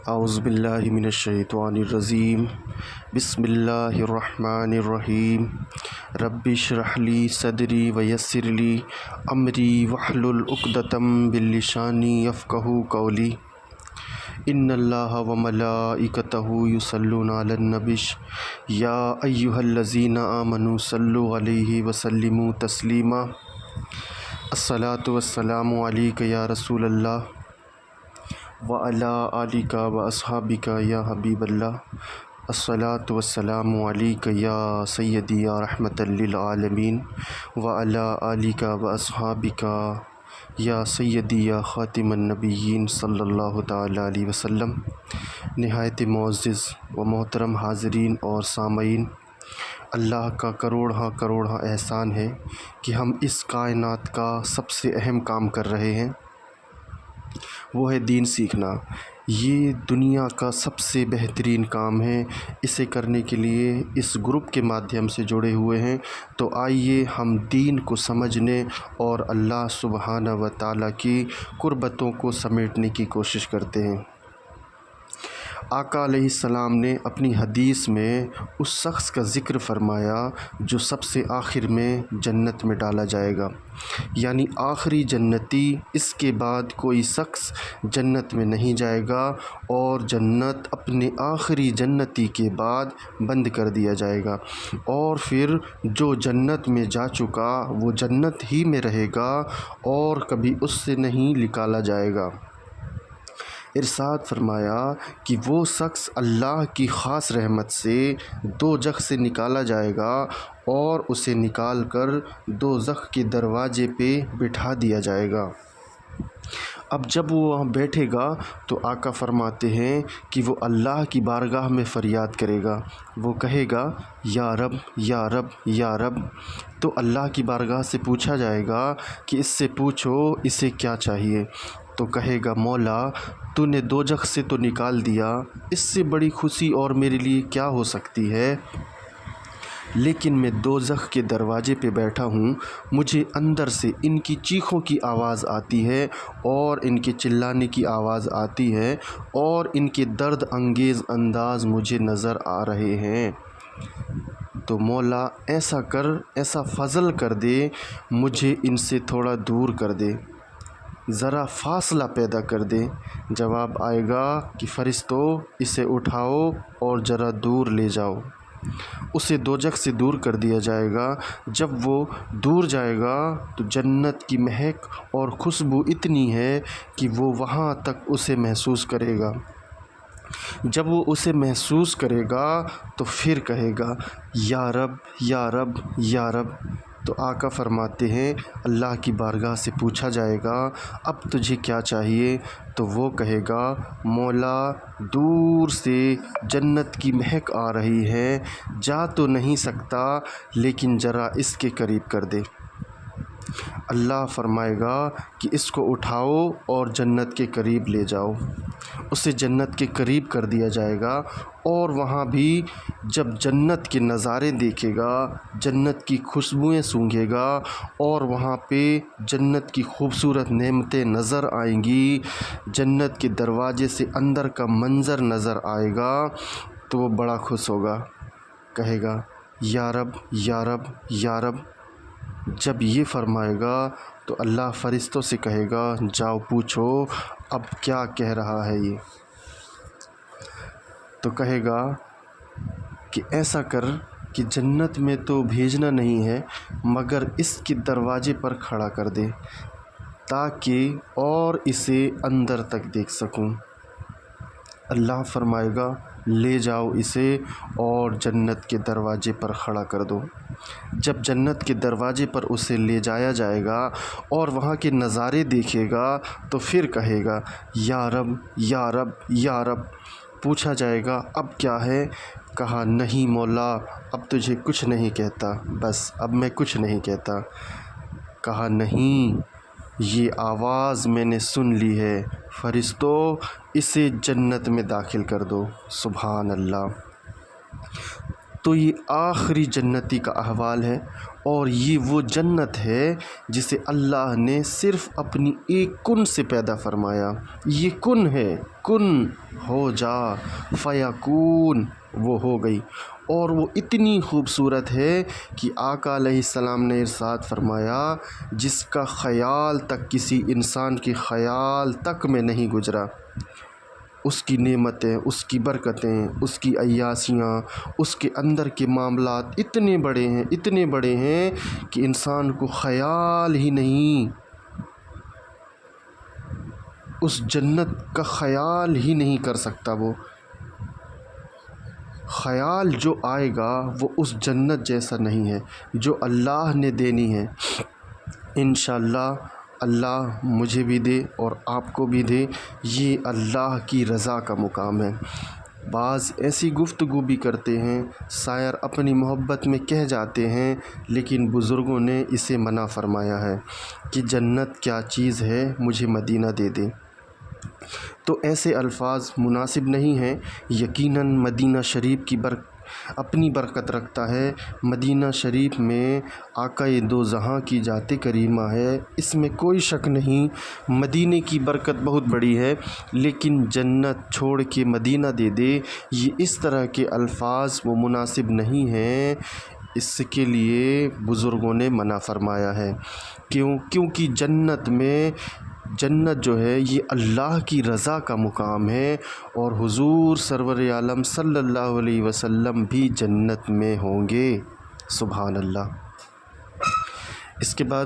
اعوذ باللہ من الشیطان الرجیم بسم اللہ الرحمن الرحیم رب اشرح لی صدری ویسر لی امری واحلل عقدۃ من لسانی یفقہوا قولی ان اللہ وملائکتہ یصلون علی النبی یا ایہا الذین آمنوا صلوا علیہ وسلموا تسلیما الصلاۃ والسلام علیک یا رسول اللہ وعلی آلک واصحابک یا حبیب اللہ الصلاۃ والسلام علیک یا سیدی یا رحمۃ للعالمین وعلی آلک واصحابک یا سیدی یا خاتم النبیین صلی اللہ تعالی علیہ وسلم۔ نہایت معزز و محترم حاضرین اور سامعین، اللہ کا کروڑہ احسان ہے کہ ہم اس کائنات کا سب سے اہم کام کر رہے ہیں، وہ ہے دین سیکھنا۔ یہ دنیا کا سب سے بہترین کام ہے۔ اسے کرنے کے لیے اس گروپ کے مادھیم سے جڑے ہوئے ہیں، تو آئیے ہم دین کو سمجھنے اور اللہ سبحانہ و تعالیٰ کی قربتوں کو سمیٹنے کی کوشش کرتے ہیں۔ آقا علیہ السلام نے اپنی حدیث میں اس شخص کا ذکر فرمایا جو سب سے آخر میں جنت میں ڈالا جائے گا، یعنی آخری جنتی۔ اس کے بعد کوئی شخص جنت میں نہیں جائے گا اور جنت اپنے آخری جنتی کے بعد بند کر دیا جائے گا، اور پھر جو جنت میں جا چکا وہ جنت ہی میں رہے گا اور کبھی اس سے نہیں نکالا جائے گا۔ ارشاد فرمایا کہ وہ شخص اللہ کی خاص رحمت سے دوزخ سے نکالا جائے گا اور اسے نکال کر دوزخ کے دروازے پہ بٹھا دیا جائے گا۔ اب جب وہ وہاں بیٹھے گا تو آقا فرماتے ہیں کہ وہ اللہ کی بارگاہ میں فریاد کرے گا۔ وہ کہے گا یا رب یا رب یا رب۔ تو اللہ کی بارگاہ سے پوچھا جائے گا کہ اس سے پوچھو اسے کیا چاہیے۔ تو کہے گا مولا تو نے دوزخ سے تو نکال دیا، اس سے بڑی خوشی اور میرے لیے کیا ہو سکتی ہے، لیکن میں دوزخ کے دروازے پہ بیٹھا ہوں، مجھے اندر سے ان کی چیخوں کی آواز آتی ہے اور ان کے چلانے کی آواز آتی ہے اور ان کے درد انگیز انداز مجھے نظر آ رہے ہیں۔ تو مولا ایسا فضل کر دے، مجھے ان سے تھوڑا دور کر دے، ذرا فاصلہ پیدا کر دے۔ جواب آئے گا کہ فرشتوں اسے اٹھاؤ اور ذرا دور لے جاؤ۔ اسے دوزخ سے دور کر دیا جائے گا۔ جب وہ دور جائے گا تو جنت کی مہک اور خوشبو اتنی ہے کہ وہ وہاں تک اسے محسوس کرے گا۔ جب وہ اسے محسوس کرے گا تو پھر کہے گا یا رب یا رب یا رب۔ تو آقا فرماتے ہیں اللہ کی بارگاہ سے پوچھا جائے گا اب تجھے کیا چاہیے؟ تو وہ کہے گا مولا دور سے جنت کی مہک آ رہی ہے، جا تو نہیں سکتا لیکن ذرا اس کے قریب کر دے۔ اللہ فرمائے گا کہ اس کو اٹھاؤ اور جنت کے قریب لے جاؤ۔ اسے جنت کے قریب کر دیا جائے گا اور وہاں بھی جب جنت کے نظارے دیکھے گا، جنت کی خوشبوئیں سونگھے گا اور وہاں پہ جنت کی خوبصورت نعمتیں نظر آئیں گی، جنت کے دروازے سے اندر کا منظر نظر آئے گا، تو وہ بڑا خوش ہوگا، کہے گا یا رب یا رب یا رب۔ جب یہ فرمائے گا تو اللہ فرشتوں سے کہے گا جاؤ پوچھو اب کیا کہہ رہا ہے یہ۔ تو کہے گا کہ ایسا کر کہ جنت میں تو بھیجنا نہیں ہے مگر اس کے دروازے پر کھڑا کر دے تاکہ اور اسے اندر تک دیکھ سکوں۔ اللہ فرمائے گا لے جاؤ اسے اور جنت کے دروازے پر کھڑا کر دو۔ جب جنت کے دروازے پر اسے لے جایا جائے گا اور وہاں کے نظارے دیکھے گا تو پھر کہے گا یا رب یا رب یا رب۔ پوچھا جائے گا اب کیا ہے؟ کہا نہیں مولا اب تجھے کچھ نہیں کہتا، بس اب میں کچھ نہیں کہتا۔ کہا نہیں، یہ آواز میں نے سن لی ہے، فرشتوں اسے جنت میں داخل کر دو۔ سبحان اللہ۔ تو یہ آخری جنتی کا احوال ہے اور یہ وہ جنت ہے جسے اللہ نے صرف اپنی ایک کن سے پیدا فرمایا۔ یہ کن ہے، کن ہو جا، فیکون، وہ ہو گئی۔ اور وہ اتنی خوبصورت ہے کہ آقا علیہ السلام نے ارشاد فرمایا جس کا خیال تک کسی انسان کے خیال تک میں نہیں گزرا، اس کی نعمتیں، اس کی برکتیں، اس کی عیاشیاں، اس کے اندر کے معاملات اتنے بڑے ہیں، اتنے بڑے ہیں کہ انسان کو خیال ہی نہیں، اس جنت کا خیال ہی نہیں کر سکتا۔ وہ خیال جو آئے گا وہ اس جنت جیسا نہیں ہے جو اللہ نے دینی ہے۔ انشاءاللہ اللہ مجھے بھی دے اور آپ کو بھی دے، یہ اللہ کی رضا کا مقام ہے۔ بعض ایسی گفتگو بھی کرتے ہیں، شاعر اپنی محبت میں کہہ جاتے ہیں، لیکن بزرگوں نے اسے منع فرمایا ہے کہ جنت کیا چیز ہے، مجھے مدینہ دے دے۔ تو ایسے الفاظ مناسب نہیں ہیں۔ یقیناً مدینہ شریف کی اپنی برکت رکھتا ہے۔ مدینہ شریف میں آقا دو جہاں کی ذات کریمہ ہے، اس میں کوئی شک نہیں۔ مدینے کی برکت بہت بڑی ہے، لیکن جنت چھوڑ کے مدینہ دے دے، یہ اس طرح کے الفاظ وہ مناسب نہیں ہیں۔ اس کے لیے بزرگوں نے منع فرمایا ہے۔ کیونکہ جنت جو ہے یہ اللہ کی رضا کا مقام ہے، اور حضور سرور عالم صلی اللہ علیہ وسلم بھی جنت میں ہوں گے۔ سبحان اللہ۔ اس کے بعد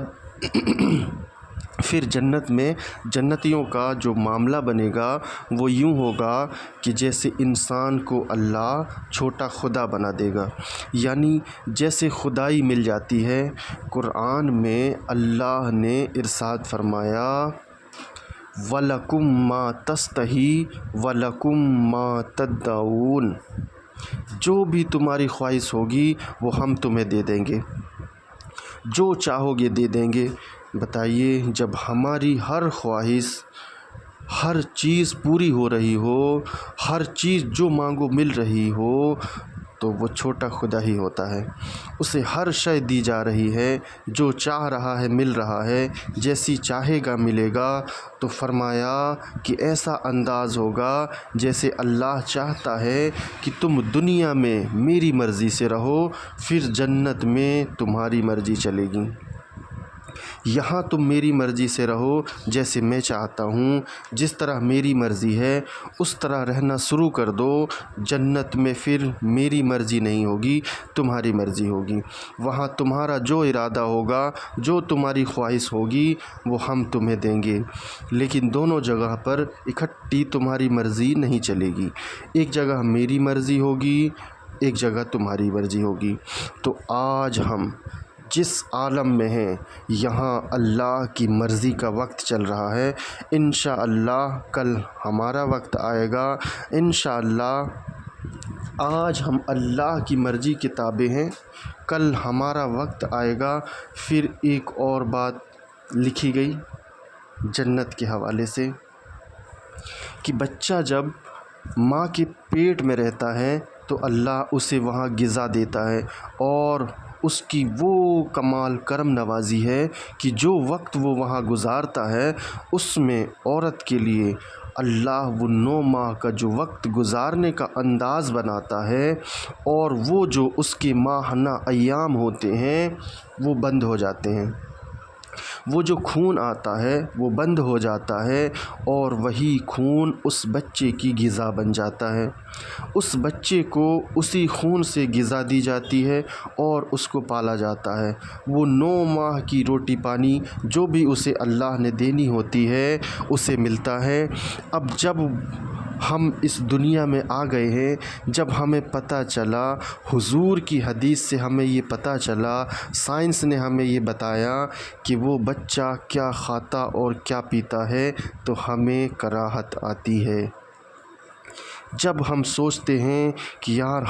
پھر جنت میں جنتیوں کا جو معاملہ بنے گا وہ یوں ہوگا کہ جیسے انسان کو اللہ چھوٹا خدا بنا دے گا، یعنی جیسے خدائی مل جاتی ہے۔ قرآن میں اللہ نے ارشاد فرمایا وَلَكُمْ مَا تَشْتَهِي وَلَكُمْ مَا تَدَّعُونَ، جو بھی تمہاری خواہش ہوگی وہ ہم تمہیں دے دیں گے، جو چاہو گے دے دیں گے۔ بتائیے، جب ہماری ہر خواہش، ہر چیز پوری ہو رہی ہو، ہر چیز جو مانگو مل رہی ہو، تو وہ چھوٹا خدا ہی ہوتا ہے۔ اسے ہر شے دی جا رہی ہے، جو چاہ رہا ہے مل رہا ہے، جیسی چاہے گا ملے گا۔ تو فرمایا کہ ایسا انداز ہوگا جیسے اللہ چاہتا ہے کہ تم دنیا میں میری مرضی سے رہو، پھر جنت میں تمہاری مرضی چلے گی۔ یہاں تم میری مرضی سے رہو، جیسے میں چاہتا ہوں، جس طرح میری مرضی ہے اس طرح رہنا شروع کر دو۔ جنت میں پھر میری مرضی نہیں ہوگی، تمہاری مرضی ہوگی۔ وہاں تمہارا جو ارادہ ہوگا، جو تمہاری خواہش ہوگی، وہ ہم تمہیں دیں گے۔ لیکن دونوں جگہ پر اکٹھی تمہاری مرضی نہیں چلے گی، ایک جگہ میری مرضی ہوگی، ایک جگہ تمہاری مرضی ہوگی۔ تو آج ہم جس عالم میں ہیں، یہاں اللہ کی مرضی کا وقت چل رہا ہے۔ انشاءاللہ کل ہمارا وقت آئے گا۔ انشاءاللہ آج ہم اللہ کی مرضی کے تابع ہیں، کل ہمارا وقت آئے گا۔ پھر ایک اور بات لکھی گئی جنت کے حوالے سے کہ بچہ جب ماں کے پیٹ میں رہتا ہے تو اللہ اسے وہاں غذا دیتا ہے، اور اس کی وہ کمال کرم نوازی ہے کہ جو وقت وہ وہاں گزارتا ہے اس میں عورت کے لیے اللہ وہ 9 ماہ کا جو وقت گزارنے کا انداز بناتا ہے، اور وہ جو اس کے ماہانہ ایام ہوتے ہیں وہ بند ہو جاتے ہیں، وہ جو خون آتا ہے وہ بند ہو جاتا ہے، اور وہی خون اس بچے کی غذا بن جاتا ہے۔ اس بچے کو اسی خون سے غذا دی جاتی ہے اور اس کو پالا جاتا ہے۔ وہ 9 ماہ کی روٹی پانی جو بھی اسے اللہ نے دینی ہوتی ہے اسے ملتا ہے۔ اب جب ہم اس دنیا میں آ گئے ہیں، جب ہمیں پتہ چلا، حضور کی حدیث سے ہمیں یہ پتہ چلا، سائنس نے ہمیں یہ بتایا کہ وہ بچہ کیا کھاتا اور کیا پیتا ہے، تو ہمیں کراہت آتی ہے۔ جب ہم سوچتے ہیں کہ یار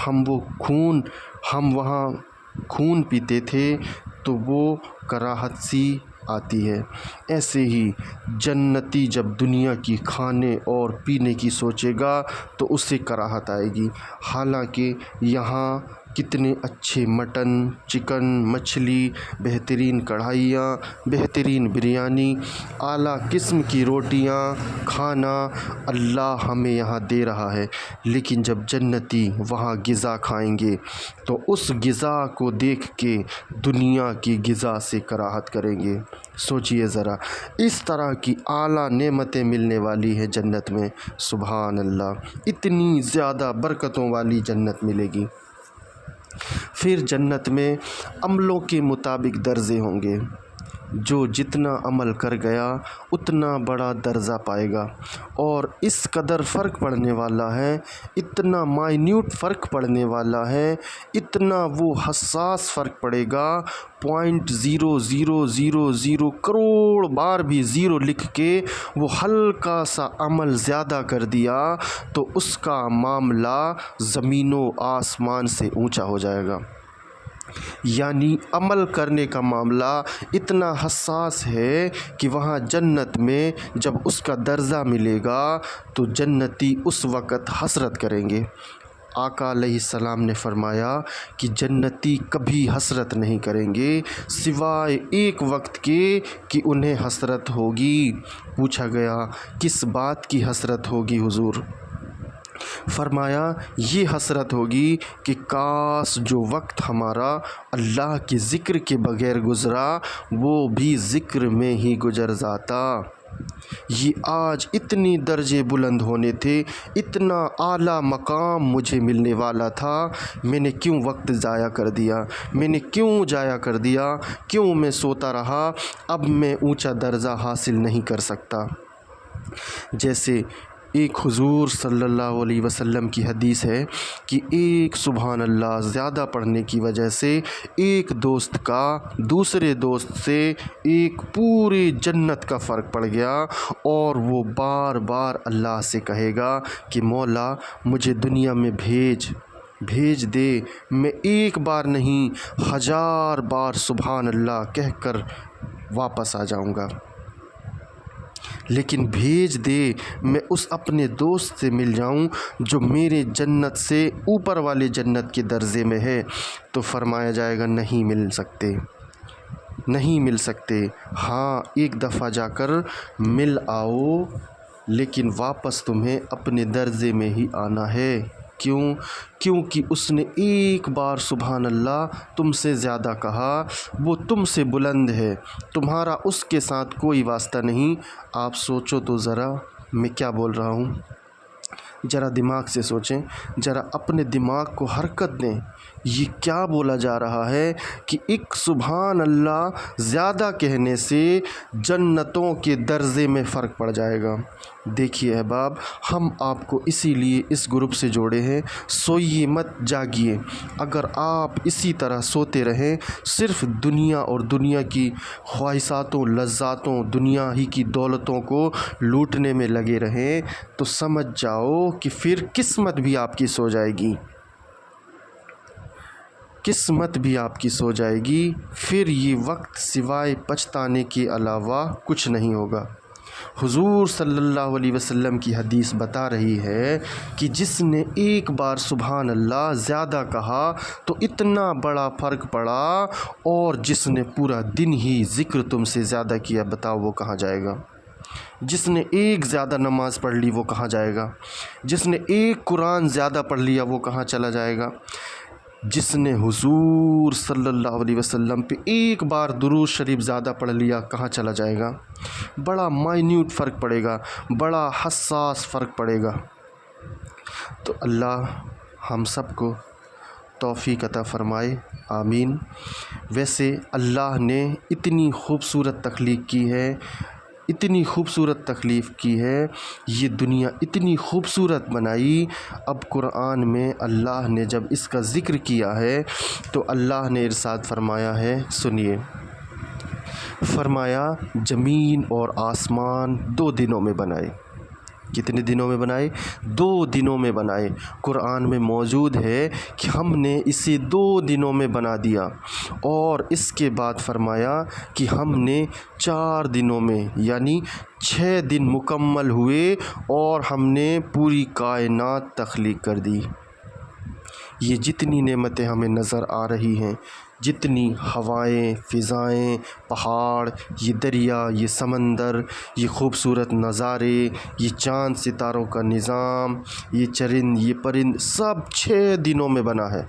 ہم وہاں خون پیتے تھے، تو وہ کراہت سی آتی ہے۔ ایسے ہی جنتی جب دنیا کی کھانے اور پینے کی سوچے گا تو اسے کراہت آئے گی، حالانکہ یہاں کتنے اچھے مٹن، چکن، مچھلی، بہترین کڑھائیاں، بہترین بریانی، اعلیٰ قسم کی روٹیاں، کھانا اللہ ہمیں یہاں دے رہا ہے، لیکن جب جنتی وہاں غذا کھائیں گے تو اس غذا کو دیکھ کے دنیا کی غذا سے کراہت کریں گے۔ سوچئے ذرا، اس طرح کی اعلیٰ نعمتیں ملنے والی ہیں جنت میں، سبحان اللہ، اتنی زیادہ برکتوں والی جنت ملے گی۔ پھر جنت میں عملوں کے مطابق درجے ہوں گے، جو جتنا عمل کر گیا اتنا بڑا درجہ پائے گا، اور اس قدر فرق پڑنے والا ہے، اتنا مائنیوٹ فرق پڑنے والا ہے، اتنا وہ حساس فرق پڑے گا، 0.0000 کروڑ بار بھی زیرو لکھ کے وہ ہلکا سا عمل زیادہ کر دیا تو اس کا معاملہ زمین و آسمان سے اونچا ہو جائے گا۔ یعنی عمل کرنے کا معاملہ اتنا حساس ہے کہ وہاں جنت میں جب اس کا درجہ ملے گا تو جنتی اس وقت حسرت کریں گے۔ آقا علیہ السلام نے فرمایا کہ جنتی کبھی حسرت نہیں کریں گے سوائے ایک وقت کے کہ انہیں حسرت ہوگی۔ پوچھا گیا کس بات کی حسرت ہوگی حضور؟ فرمایا یہ حسرت ہوگی کہ کاش جو وقت ہمارا اللہ کے ذکر کے بغیر گزرا وہ بھی ذکر میں ہی گزر جاتا۔ یہ آج اتنے درجے بلند ہونے تھے، اتنا اعلیٰ مقام مجھے ملنے والا تھا، میں نے کیوں وقت ضائع کر دیا؟ میں نے کیوں ضائع کر دیا؟ کیوں میں سوتا رہا؟ اب میں اونچا درجہ حاصل نہیں کر سکتا۔ جیسے ایک حضور صلی اللہ علیہ وسلم کی حدیث ہے کہ ایک سبحان اللہ زیادہ پڑھنے کی وجہ سے ایک دوست کا دوسرے دوست سے ایک پوری جنت کا فرق پڑ گیا، اور وہ بار بار اللہ سے کہے گا کہ مولا مجھے دنیا میں بھیج دے، میں ایک بار نہیں 1000 بار سبحان اللہ کہہ کر واپس آ جاؤں گا، لیکن بھیج دے میں اس اپنے دوست سے مل جاؤں جو میرے جنت سے اوپر والے جنت کے درجے میں ہے۔ تو فرمایا جائے گا نہیں مل سکتے، ہاں ایک دفعہ جا کر مل آؤ، لیکن واپس تمہیں اپنے درجے میں ہی آنا ہے۔ کیونکہ اس نے ایک بار سبحان اللہ تم سے زیادہ کہا، وہ تم سے بلند ہے، تمہارا اس کے ساتھ کوئی واسطہ نہیں۔ آپ سوچو تو ذرا میں کیا بول رہا ہوں، ذرا دماغ سے سوچیں، ذرا اپنے دماغ کو حرکت دیں۔ یہ کیا بولا جا رہا ہے کہ ایک سبحان اللہ زیادہ کہنے سے جنتوں کے درجے میں فرق پڑ جائے گا۔ دیکھیے احباب، ہم آپ کو اسی لیے اس گروپ سے جوڑے ہیں، سوئیے مت جاگیے۔ اگر آپ اسی طرح سوتے رہیں، صرف دنیا اور دنیا کی خواہشاتوں، لذاتوں، دنیا ہی کی دولتوں کو لوٹنے میں لگے رہیں تو سمجھ جاؤ کہ پھر قسمت بھی آپ کی سو جائے گی، پھر یہ وقت سوائے پچھتانے کے علاوہ کچھ نہیں ہوگا۔ حضور صلی اللہ علیہ وسلم کی حدیث بتا رہی ہے کہ جس نے ایک بار سبحان اللہ زیادہ کہا تو اتنا بڑا فرق پڑا، اور جس نے پورا دن ہی ذکر تم سے زیادہ کیا، بتاؤ وہ کہاں جائے گا؟ جس نے ایک زیادہ نماز پڑھ لی وہ کہاں جائے گا؟ جس نے ایک قرآن زیادہ پڑھ لیا وہ کہاں چلا جائے گا؟ جس نے حضور صلی اللہ علیہ وسلم پہ ایک بار درود شریف زیادہ پڑھ لیا کہاں چلا جائے گا؟ بڑا مائنیوٹ فرق پڑے گا، بڑا حساس فرق پڑے گا۔ تو اللہ ہم سب کو توفیق عطا فرمائے، آمین۔ ویسے اللہ نے اتنی خوبصورت تخلیق کی ہے، اتنی خوبصورت تخلیق کی ہے، یہ دنیا اتنی خوبصورت بنائی۔ اب قرآن میں اللہ نے جب اس کا ذکر کیا ہے تو اللہ نے ارشاد فرمایا ہے، سنیے، فرمایا زمین اور آسمان 2 دنوں میں بنائے۔ کتنے دنوں میں بنائے؟ 2 دنوں میں بنائے۔ قرآن میں موجود ہے کہ ہم نے اسے 2 دنوں میں بنا دیا، اور اس کے بعد فرمایا کہ ہم نے 4 دنوں میں، یعنی 6 دن مکمل ہوئے اور ہم نے پوری کائنات تخلیق کر دی۔ یہ جتنی نعمتیں ہمیں نظر آ رہی ہیں، جتنی ہوائیں، فضائیں، پہاڑ، یہ دریا، یہ سمندر، یہ خوبصورت نظارے، یہ چاند ستاروں کا نظام، یہ چرند، یہ پرند، سب 6 دنوں میں بنا ہے۔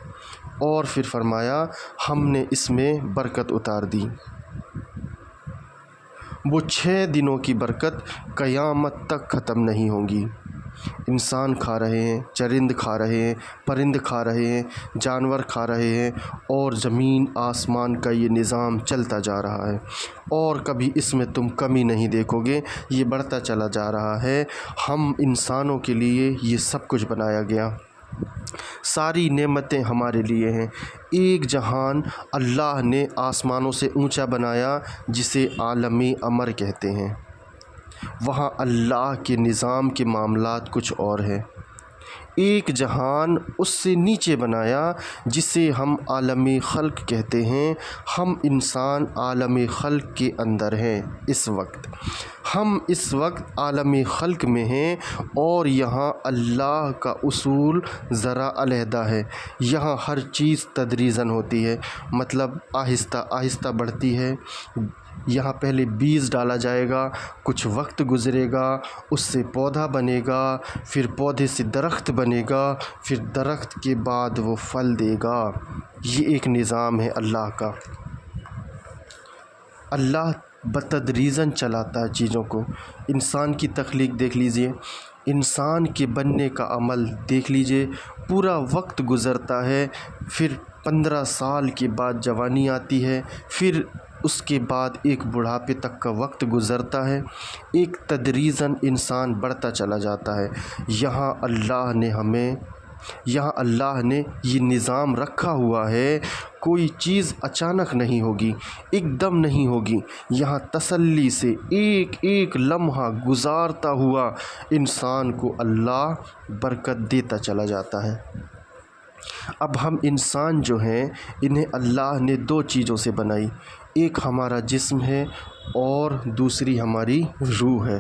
اور پھر فرمایا ہم نے اس میں برکت اتار دی۔ وہ 6 دنوں کی برکت قیامت تک ختم نہیں ہوں گی۔ انسان کھا رہے ہیں، چرند کھا رہے ہیں، پرند کھا رہے ہیں، جانور کھا رہے ہیں، اور زمین آسمان کا یہ نظام چلتا جا رہا ہے، اور کبھی اس میں تم کمی نہیں دیکھو گے، یہ بڑھتا چلا جا رہا ہے۔ ہم انسانوں کے لیے یہ سب کچھ بنایا گیا، ساری نعمتیں ہمارے لیے ہیں۔ ایک جہان اللہ نے آسمانوں سے اونچا بنایا جسے عالم امر کہتے ہیں، وہاں اللہ کے نظام کے معاملات کچھ اور ہیں۔ ایک جہان اس سے نیچے بنایا جسے ہم عالم خلق کہتے ہیں۔ ہم انسان عالم خلق کے اندر ہیں۔ ہم اس وقت عالم خلق میں ہیں، اور یہاں اللہ کا اصول ذرا علیحدہ ہے۔ یہاں ہر چیز تدریجاً ہوتی ہے، مطلب آہستہ آہستہ بڑھتی ہے۔ یہاں پہلے بیج ڈالا جائے گا، کچھ وقت گزرے گا، اس سے پودا بنے گا، پھر پودے سے درخت بنے گا، پھر درخت کے بعد وہ پھل دے گا۔ یہ ایک نظام ہے اللہ کا۔ اللہ بتدریجاً چلاتا ہے چیزوں کو۔ انسان کی تخلیق دیکھ لیجئے، انسان کے بننے کا عمل دیکھ لیجئے، پورا وقت گزرتا ہے، پھر 15 سال کے بعد جوانی آتی ہے، پھر اس کے بعد ایک بڑھاپے تک کا وقت گزرتا ہے، ایک تدریجاً انسان بڑھتا چلا جاتا ہے۔ یہاں اللہ نے یہ نظام رکھا ہوا ہے، کوئی چیز اچانک نہیں ہوگی، ایک دم نہیں ہوگی۔ یہاں تسلی سے ایک ایک لمحہ گزارتا ہوا انسان کو اللہ برکت دیتا چلا جاتا ہے۔ اب ہم انسان جو ہیں، انہیں اللہ نے 2 چیزوں سے بنائی، ایک ہمارا جسم ہے اور دوسری ہماری روح ہے۔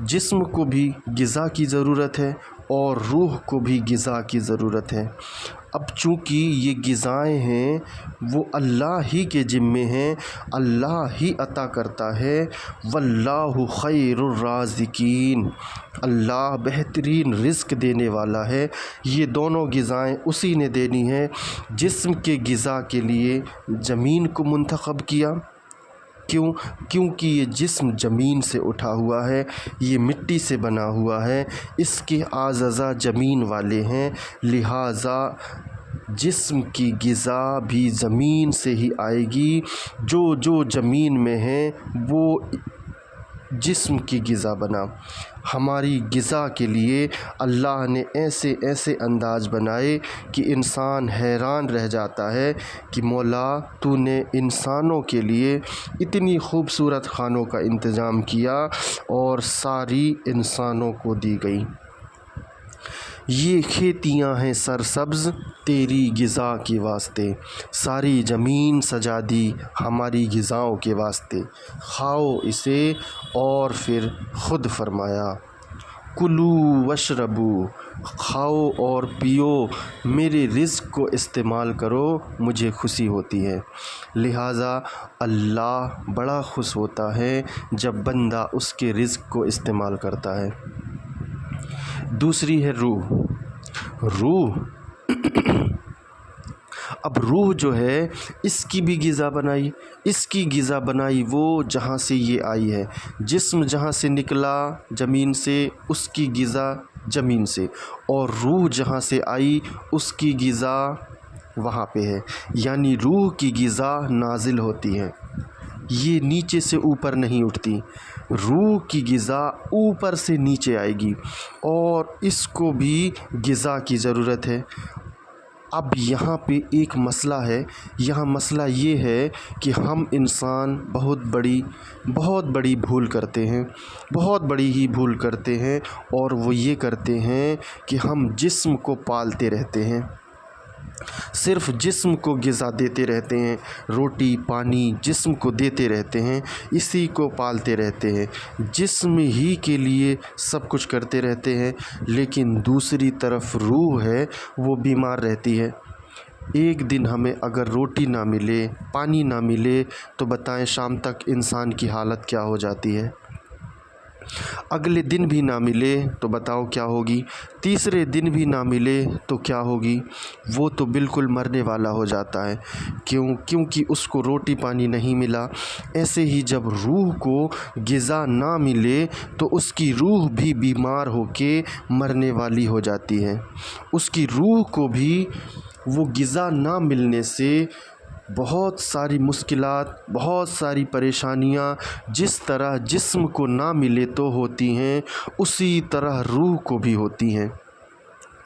جسم کو بھی غذا کی ضرورت ہے اور روح کو بھی غذا کی ضرورت ہے۔ اب چونکہ یہ غذائیں ہیں وہ اللہ ہی کے ذمے ہیں، اللہ ہی عطا کرتا ہے۔ واللہ خیر الرازقین، اللہ بہترین رزق دینے والا ہے۔ یہ دونوں غذائیں اسی نے دینی ہیں۔ جسم کے غذا کے لیے زمین کو منتخب کیا، کیونکہ یہ جسم زمین سے اٹھا ہوا ہے، یہ مٹی سے بنا ہوا ہے، اس کے اعضاء زمین والے ہیں، لہٰذا جسم کی غذا بھی زمین سے ہی آئے گی۔ جو زمین میں ہے وہ جسم کی غذا بنا۔ ہماری غذا کے لیے اللہ نے ایسے ایسے انداز بنائے کہ انسان حیران رہ جاتا ہے کہ مولا تو نے انسانوں کے لیے اتنی خوبصورت کھانوں کا انتظام کیا اور ساری انسانوں کو دی گئی۔ یہ کھیتیاں ہیں سرسبز تیری غذا کے واسطے، ساری زمین سجا دی ہماری غذاؤں کے واسطے، کھاؤ اسے۔ اور پھر خود فرمایا کلو وشربو، کھاؤ اور پیو، میرے رزق کو استعمال کرو، مجھے خوشی ہوتی ہے۔ لہٰذا اللہ بڑا خوش ہوتا ہے جب بندہ اس کے رزق کو استعمال کرتا ہے۔ دوسری ہے روح۔ اب روح جو ہے اس کی بھی غذا بنائی، اس کی غذا بنائی وہ جہاں سے یہ آئی ہے۔ جسم جہاں سے نکلا زمین سے، اس کی غذا زمین سے، اور روح جہاں سے آئی اس کی غذا وہاں پہ ہے۔ یعنی روح کی غذا نازل ہوتی ہے، یہ نیچے سے اوپر نہیں اٹھتی۔ روح کی غذا اوپر سے نیچے آئے گی، اور اس کو بھی غذا کی ضرورت ہے۔ اب یہاں پہ ایک مسئلہ ہے، یہاں مسئلہ یہ ہے کہ ہم انسان بہت بڑی بھول کرتے ہیں، بہت بڑی ہی بھول کرتے ہیں، اور وہ یہ کرتے ہیں کہ ہم جسم کو پالتے رہتے ہیں، صرف جسم کو غذا دیتے رہتے ہیں، روٹی پانی جسم کو دیتے رہتے ہیں، اسی کو پالتے رہتے ہیں، جسم ہی کے لیے سب کچھ کرتے رہتے ہیں، لیکن دوسری طرف روح ہے وہ بیمار رہتی ہے۔ ایک دن ہمیں اگر روٹی نہ ملے، پانی نہ ملے تو بتائیں شام تک انسان کی حالت کیا ہو جاتی ہے؟ اگلے دن بھی نہ ملے تو بتاؤ کیا ہوگی؟ تیسرے دن بھی نہ ملے تو کیا ہوگی؟ وہ تو بالکل مرنے والا ہو جاتا ہے۔ کیونکہ اس کو روٹی پانی نہیں ملا۔ ایسے ہی جب روح کو غذا نہ ملے تو اس کی روح بھی بیمار ہو کے مرنے والی ہو جاتی ہے۔ اس کی روح کو بھی وہ غذا نہ ملنے سے بہت ساری مشکلات، بہت ساری پریشانیاں جس طرح جسم کو نہ ملے تو ہوتی ہیں، اسی طرح روح کو بھی ہوتی ہیں،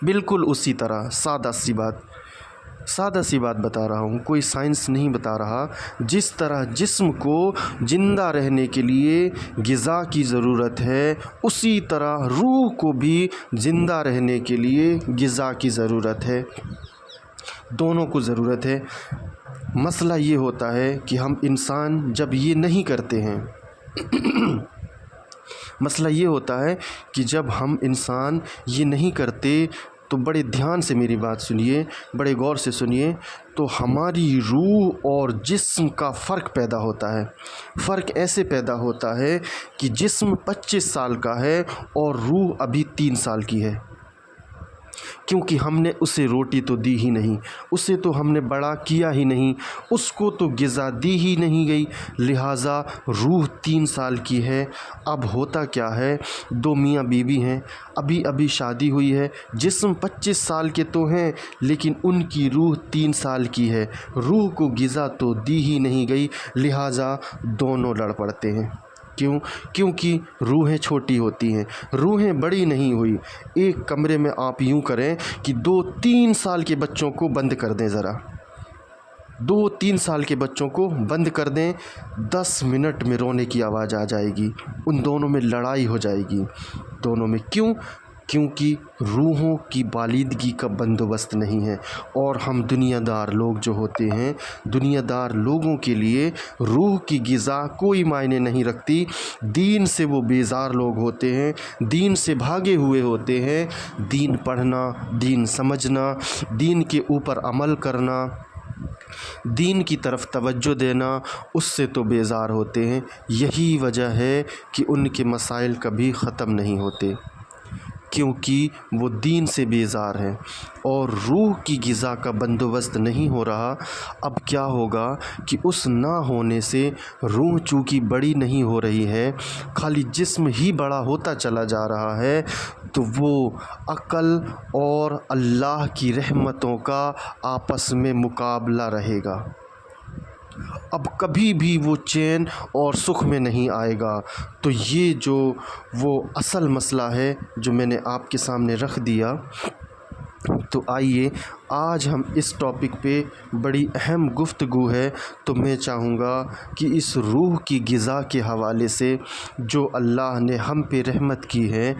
بالکل اسی طرح۔ سادہ سی بات بتا رہا ہوں، کوئی سائنس نہیں بتا رہا۔ جس طرح جسم کو زندہ رہنے کے لیے غذا کی ضرورت ہے، اسی طرح روح کو بھی زندہ رہنے کے لیے غذا کی ضرورت ہے، دونوں کو ضرورت ہے۔ مسئلہ یہ ہوتا ہے کہ ہم انسان جب یہ نہیں کرتے ہیں مسئلہ یہ ہوتا ہے کہ جب ہم انسان یہ نہیں کرتے تو بڑے دھیان سے میری بات سنیے، بڑے غور سے سنیے، تو ہماری روح اور جسم کا فرق پیدا ہوتا ہے۔ فرق ایسے پیدا ہوتا ہے کہ جسم 25 سال کا ہے اور روح ابھی 3 سال کی ہے، کیونکہ ہم نے اسے روٹی تو دی ہی نہیں، اسے تو ہم نے بڑا کیا ہی نہیں، اس کو تو غذا دی ہی نہیں گئی، لہٰذا روح 3 سال کی ہے۔ اب ہوتا کیا ہے، 2 میاں بیوی ہیں، ابھی شادی ہوئی ہے، جسم 25 سال کے تو ہیں لیکن ان کی روح 3 سال کی ہے، روح کو غذا تو دی ہی نہیں گئی، لہٰذا دونوں لڑ پڑتے ہیں۔ کیونکہ روحیں چھوٹی ہوتی ہیں، روحیں بڑی نہیں ہوئی۔ ایک کمرے میں آپ یوں کریں کہ 2-3 سال کے بچوں کو بند کر دیں، ذرا 2-3 سال کے بچوں کو بند کر دیں، 10 منٹ میں رونے کی آواز آ جائے گی، ان دونوں میں لڑائی ہو جائے گی، دونوں میں۔ کیونکہ روحوں کی بالیدگی کا بندوبست نہیں ہے، اور ہم دنیا دار لوگ جو ہوتے ہیں، دنیا دار لوگوں کے لیے روح کی غذا کوئی معنی نہیں رکھتی۔ دین سے وہ بیزار لوگ ہوتے ہیں، دین سے بھاگے ہوئے ہوتے ہیں، دین پڑھنا، دین سمجھنا، دین کے اوپر عمل کرنا، دین کی طرف توجہ دینا، اس سے تو بیزار ہوتے ہیں۔ یہی وجہ ہے کہ ان کے مسائل کبھی ختم نہیں ہوتے، کیونکہ وہ دین سے بیزار ہیں اور روح کی غذا کا بندوبست نہیں ہو رہا۔ اب کیا ہوگا کہ اس نہ ہونے سے روح چونکہ بڑی نہیں ہو رہی ہے، خالی جسم ہی بڑا ہوتا چلا جا رہا ہے، تو وہ عقل اور اللہ کی رحمتوں کا آپس میں مقابلہ رہے گا۔ اب کبھی بھی وہ چین اور سکھ میں نہیں آئے گا۔ تو یہ جو وہ اصل مسئلہ ہے جو میں نے آپ کے سامنے رکھ دیا، تو آئیے آج ہم اس ٹاپک پہ بڑی اہم گفتگو ہے، تو میں چاہوں گا کہ اس روح کی غذا کے حوالے سے جو اللہ نے ہم پہ رحمت کی ہے،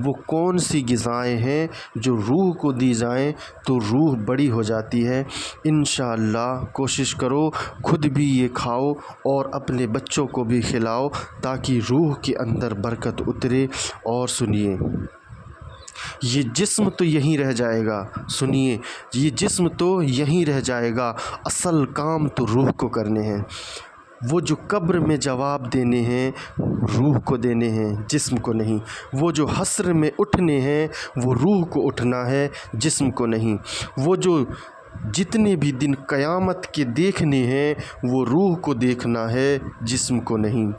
وہ کون سی غذائیں ہیں جو روح کو دی جائیں تو روح بڑی ہو جاتی ہے۔ انشاءاللہ کوشش کرو خود بھی یہ کھاؤ اور اپنے بچوں کو بھی کھلاؤ تاکہ روح کے اندر برکت اترے۔ اور سنیے، یہ جسم تو یہیں رہ جائے گا، سنیے، یہ جسم تو یہیں رہ جائے گا، اصل کام تو روح کو کرنے ہیں۔ وہ جو قبر میں جواب دینے ہیں روح کو دینے ہیں، جسم کو نہیں۔ وہ جو حشر میں اٹھنے ہیں وہ روح کو اٹھنا ہے، جسم کو نہیں۔ وہ جو جتنے بھی دن قیامت کے دیکھنے ہیں وہ روح کو دیکھنا ہے، جسم کو نہیں۔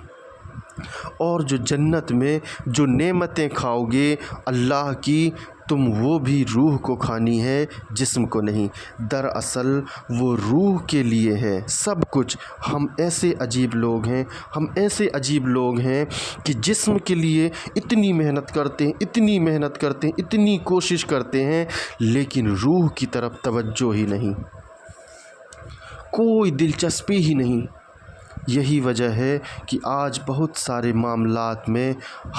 اور جو جنت میں جو نعمتیں کھاؤ گے اللہ کی، تم وہ بھی روح کو کھانی ہے، جسم کو نہیں۔ دراصل وہ روح کے لیے ہے سب کچھ۔ ہم ایسے عجیب لوگ ہیں کہ جسم کے لیے اتنی محنت کرتے ہیں، اتنی کوشش کرتے ہیں، لیکن روح کی طرف توجہ ہی نہیں، کوئی دلچسپی ہی نہیں۔ یہی وجہ ہے کہ آج بہت سارے معاملات میں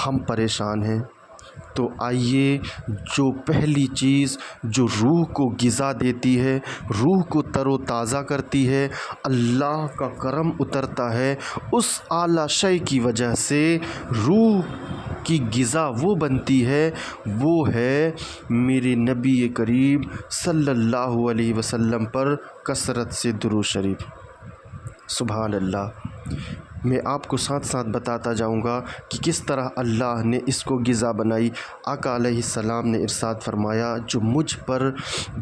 ہم پریشان ہیں، تو آئیے جو پہلی چیز جو روح کو غذا دیتی ہے، روح کو تر و تازہ کرتی ہے، اللہ کا کرم اترتا ہے اس اعلیٰ شے کی وجہ سے روح کی غذا وہ بنتی ہے، وہ ہے میرے نبی کریم صلی اللہ علیہ وسلم پر کثرت سے درود شریف۔ سبحان اللہ۔ میں آپ کو ساتھ ساتھ بتاتا جاؤں گا کہ کس طرح اللہ نے اس کو غذا بنائی۔ آقا علیہ السلام نے ارشاد فرمایا جو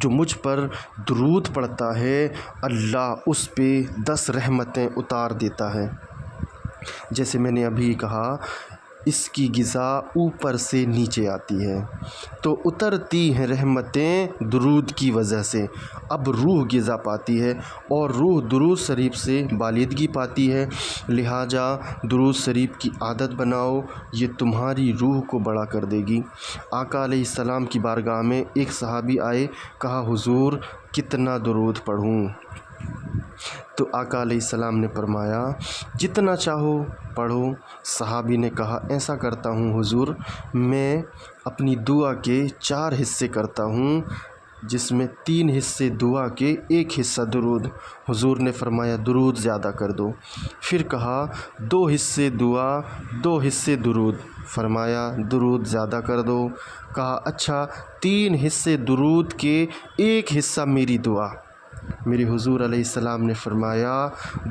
مجھ پر درود پڑھتا ہے اللہ اس پہ 10 رحمتیں اتار دیتا ہے۔ جیسے میں نے ابھی کہا اس کی غذا اوپر سے نیچے آتی ہے تو اترتی ہیں رحمتیں درود کی وجہ سے۔ اب روح غذا پاتی ہے اور روح درود شریف سے بالیدگی پاتی ہے، لہٰذا درود شریف کی عادت بناؤ، یہ تمہاری روح کو بڑا کر دے گی۔ آقا علیہ السلام کی بارگاہ میں ایک صحابی آئے، کہا حضور کتنا درود پڑھوں؟ تو آقا علیہ السلام نے فرمایا جتنا چاہو پڑھو۔ صحابی نے کہا ایسا کرتا ہوں حضور، میں اپنی دعا کے 4 حصے کرتا ہوں، جس میں 3 حصے دعا کے 1 حصہ درود۔ حضور نے فرمایا درود زیادہ کر دو۔ پھر کہا 2 حصے دعا 2 حصے درود، فرمایا درود زیادہ کر دو۔ کہا اچھا 3 حصے درود کے 1 حصہ میری دعا۔ میرے حضور علیہ السلام نے فرمایا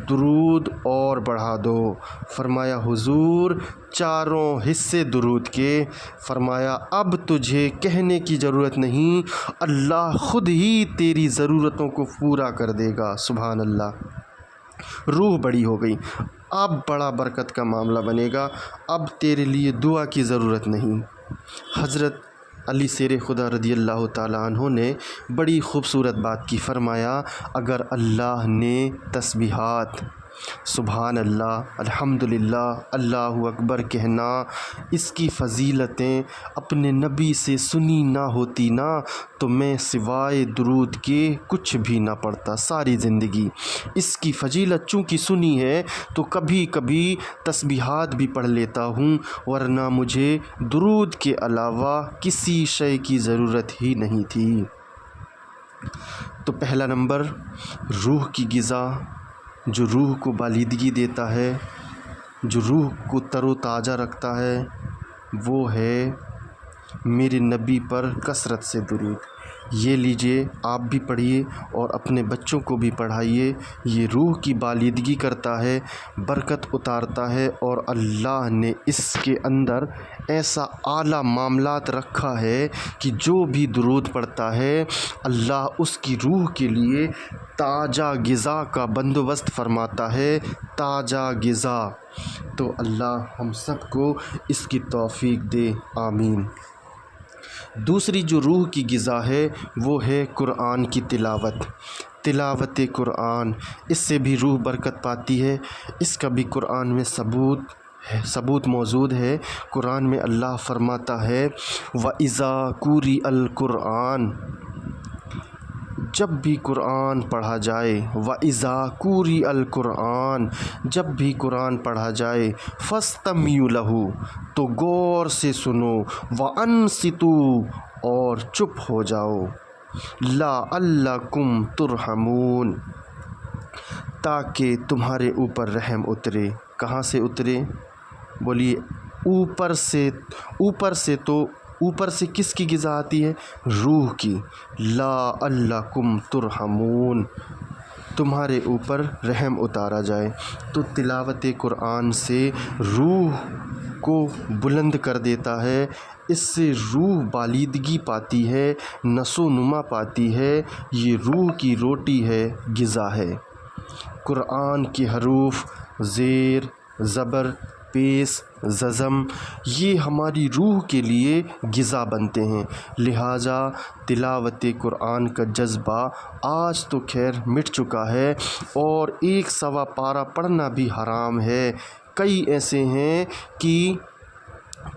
درود اور بڑھا دو۔ فرمایا حضور 4 حصے درود کے۔ فرمایا اب تجھے کہنے کی ضرورت نہیں، اللہ خود ہی تیری ضرورتوں کو پورا کر دے گا۔ سبحان اللہ۔ روح بڑی ہو گئی، اب بڑا برکت کا معاملہ بنے گا، اب تیرے لیے دعا کی ضرورت نہیں۔ حضرت علی شیر خدا رضی اللہ تعالیٰ عنہ نے بڑی خوبصورت بات کی، فرمایا اگر اللہ نے تسبیحات سبحان اللہ الحمدللہ اللہ اکبر کہنا، اس کی فضیلتیں اپنے نبی سے سنی نہ ہوتی نا تو میں سوائے درود کے کچھ بھی نہ پڑھتا ساری زندگی۔ اس کی فضیلت چونکہ سنی ہے تو کبھی کبھی تسبیحات بھی پڑھ لیتا ہوں، ورنہ مجھے درود کے علاوہ کسی شے کی ضرورت ہی نہیں تھی۔ تو پہلا نمبر روح کی غذا، جو روح کو بالیدگی دیتا ہے، جو روح کو تر و تازہ رکھتا ہے، وہ ہے میرے نبی پر کثرت سے درود۔ یہ لیجئے آپ بھی پڑھیے اور اپنے بچوں کو بھی پڑھائیے، یہ روح کی بالیدگی کرتا ہے، برکت اتارتا ہے، اور اللہ نے اس کے اندر ایسا اعلیٰ معاملات رکھا ہے کہ جو بھی درود پڑھتا ہے اللہ اس کی روح کے لیے تازہ غذا کا بندوبست فرماتا ہے، تازہ غذا۔ تو اللہ ہم سب کو اس کی توفیق دے، آمین۔ دوسری جو روح کی غذا ہے وہ ہے قرآن کی تلاوت قرآن، اس سے بھی روح برکت پاتی ہے۔ اس کا بھی قرآن میں ثبوت موجود ہے۔ قرآن میں اللہ فرماتا ہے وَإِذَا قُرِئَ الْقُرْآنُ، جب بھی قرآن پڑھا جائے، وَإِذَا قُرِئَ الْقُرْآنُ، جب بھی قرآن پڑھا جائے، فَاسْتَمِعُوا لَهُ، تو غور سے سنو، وَأَنصِتُوا، اور چپ ہو جاؤ، لَعَلَّكُمْ تُرْحَمُونَ، تاکہ تمہارے اوپر رحم اترے۔ کہاں سے اترے؟ بولیے اوپر سے تو اوپر سے کس کی غذا آتی ہے؟ روح کی۔ لَعَلَّكُمْ تُرْحَمُونَ، تمہارے اوپر رحم اتارا جائے۔ تو تلاوت قرآن سے روح کو بلند کر دیتا ہے، اس سے روح بالیدگی پاتی ہے، نشو و نما پاتی ہے، یہ روح کی روٹی ہے، غذا ہے۔ قرآن کے حروف زیر، زبر، پیش، جزم، یہ ہماری روح کے لیے غذا بنتے ہیں، لہٰذا تلاوت قرآن کا جذبہ آج تو خیر مٹ چکا ہے، اور 1 سوا پارہ پڑھنا بھی حرام ہے۔ کئی ایسے ہیں کہ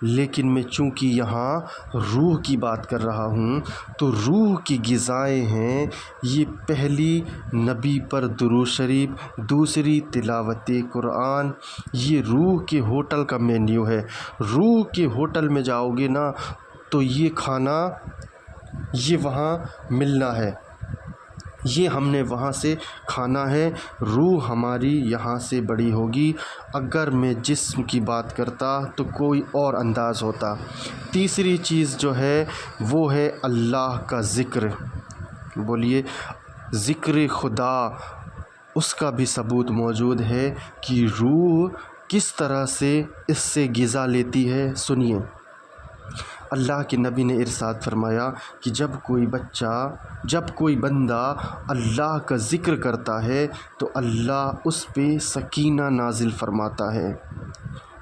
لیکن میں چونکہ یہاں روح کی بات کر رہا ہوں تو روح کی غذائیں ہیں یہ: پہلی نبی پر درود شریف، دوسری تلاوت قرآن۔ یہ روح کے ہوٹل کا مینیو ہے۔ روح کے ہوٹل میں جاؤ گے نا تو یہ کھانا یہ وہاں ملنا ہے، یہ ہم نے وہاں سے کھانا ہے۔ روح ہماری یہاں سے بڑی ہوگی۔ اگر میں جسم کی بات کرتا تو کوئی اور انداز ہوتا۔ تیسری چیز جو ہے وہ ہے اللہ کا ذکر۔ بولیے ذکر خدا، اس کا بھی ثبوت موجود ہے کہ روح کس طرح سے اس سے غذا لیتی ہے۔ سنیے، اللہ کے نبی نے ارشاد فرمایا کہ جب کوئی بندہ اللہ کا ذکر کرتا ہے تو اللہ اس پہ سکینہ نازل فرماتا ہے۔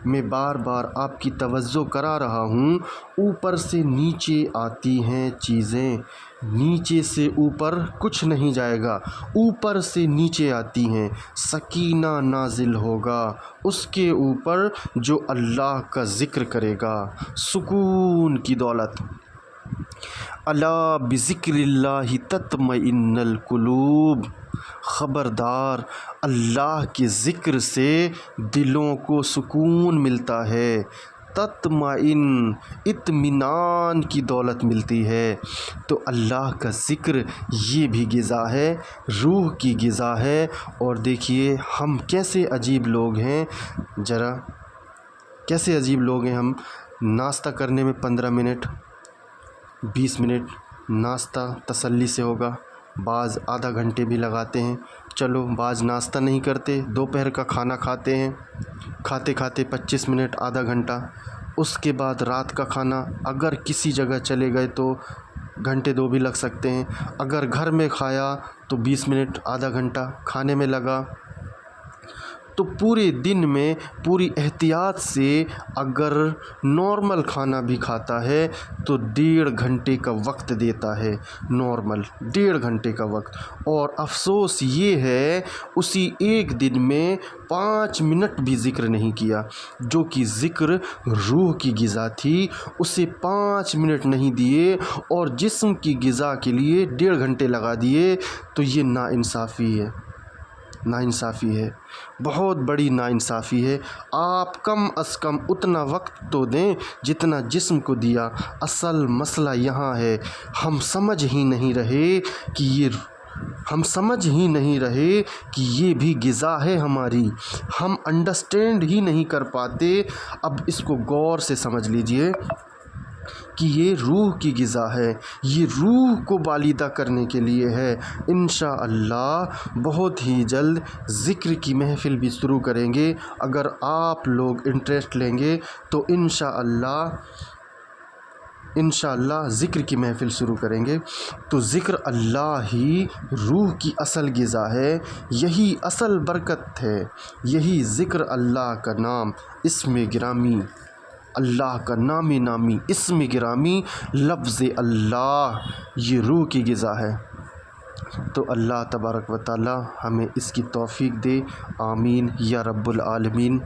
میں بار بار آپ کی توجہ کرا رہا ہوں، اوپر سے نیچے آتی ہیں چیزیں، نیچے سے اوپر کچھ نہیں جائے گا، اوپر سے نیچے آتی ہیں۔ سکینہ نازل ہوگا اس کے اوپر جو اللہ کا ذکر کرے گا، سکون کی دولت۔ الا بذکر اللہ تطمئن القلوب، خبردار اللہ کے ذکر سے دلوں کو سکون ملتا ہے، تطمئن اطمینان کی دولت ملتی ہے۔ تو اللہ کا ذکر یہ بھی غذا ہے، روح کی غذا ہے۔ اور دیکھیے ہم کیسے عجیب لوگ ہیں، ذرا کیسے عجیب لوگ ہیں ہم۔ ناشتہ کرنے میں 15 منٹ 20 منٹ ناشتہ تسلی سے ہوگا، بعض آدھا گھنٹے بھی لگاتے ہیں۔ چلو بعض ناشتہ نہیں کرتے، دوپہر کا کھانا کھاتے ہیں، کھاتے کھاتے 25 منٹ آدھا گھنٹہ، اس کے بعد رات کا کھانا اگر کسی جگہ چلے گئے تو گھنٹے 2 بھی لگ سکتے ہیں، اگر گھر میں کھایا تو 20 منٹ آدھا گھنٹہ کھانے میں لگا۔ تو پورے دن میں پوری احتیاط سے اگر نارمل کھانا بھی کھاتا ہے تو 1.5 گھنٹے کا وقت دیتا ہے، نارمل 1.5 گھنٹے کا وقت۔ اور افسوس یہ ہے اسی ایک دن میں 5 منٹ بھی ذکر نہیں کیا، جو کہ ذکر روح کی غذا تھی، اسے 5 منٹ نہیں دیے اور جسم کی غذا کے لیے 1.5 گھنٹے لگا دیے۔ تو یہ ناانصافی ہے، ناانصافی ہے، بہت بڑی ناانصافی ہے۔ آپ کم از کم اتنا وقت تو دیں جتنا جسم کو دیا۔ اصل مسئلہ یہاں ہے، ہم سمجھ ہی نہیں رہے کہ یہ بھی غذا ہے ہماری، ہم انڈرسٹینڈ ہی نہیں کر پاتے۔ اب اس کو غور سے سمجھ لیجئے کہ یہ روح کی غذا ہے، یہ روح کو بالیدہ کرنے کے لیے ہے۔ انشاءاللہ بہت ہی جلد ذکر کی محفل بھی شروع کریں گے، اگر آپ لوگ انٹرسٹ لیں گے تو انشاءاللہ ذکر کی محفل شروع کریں گے۔ تو ذکر اللہ ہی روح کی اصل غذا ہے، یہی اصل برکت ہے، یہی ذکر اللہ کا نام، اسم گرامی، اللہ کا نام نامی، اسم گرامی، لفظ اللہ، یہ روح کی غذا ہے۔ تو اللہ تبارک و تعالی ہمیں اس کی توفیق دے، آمین یا رب العالمین۔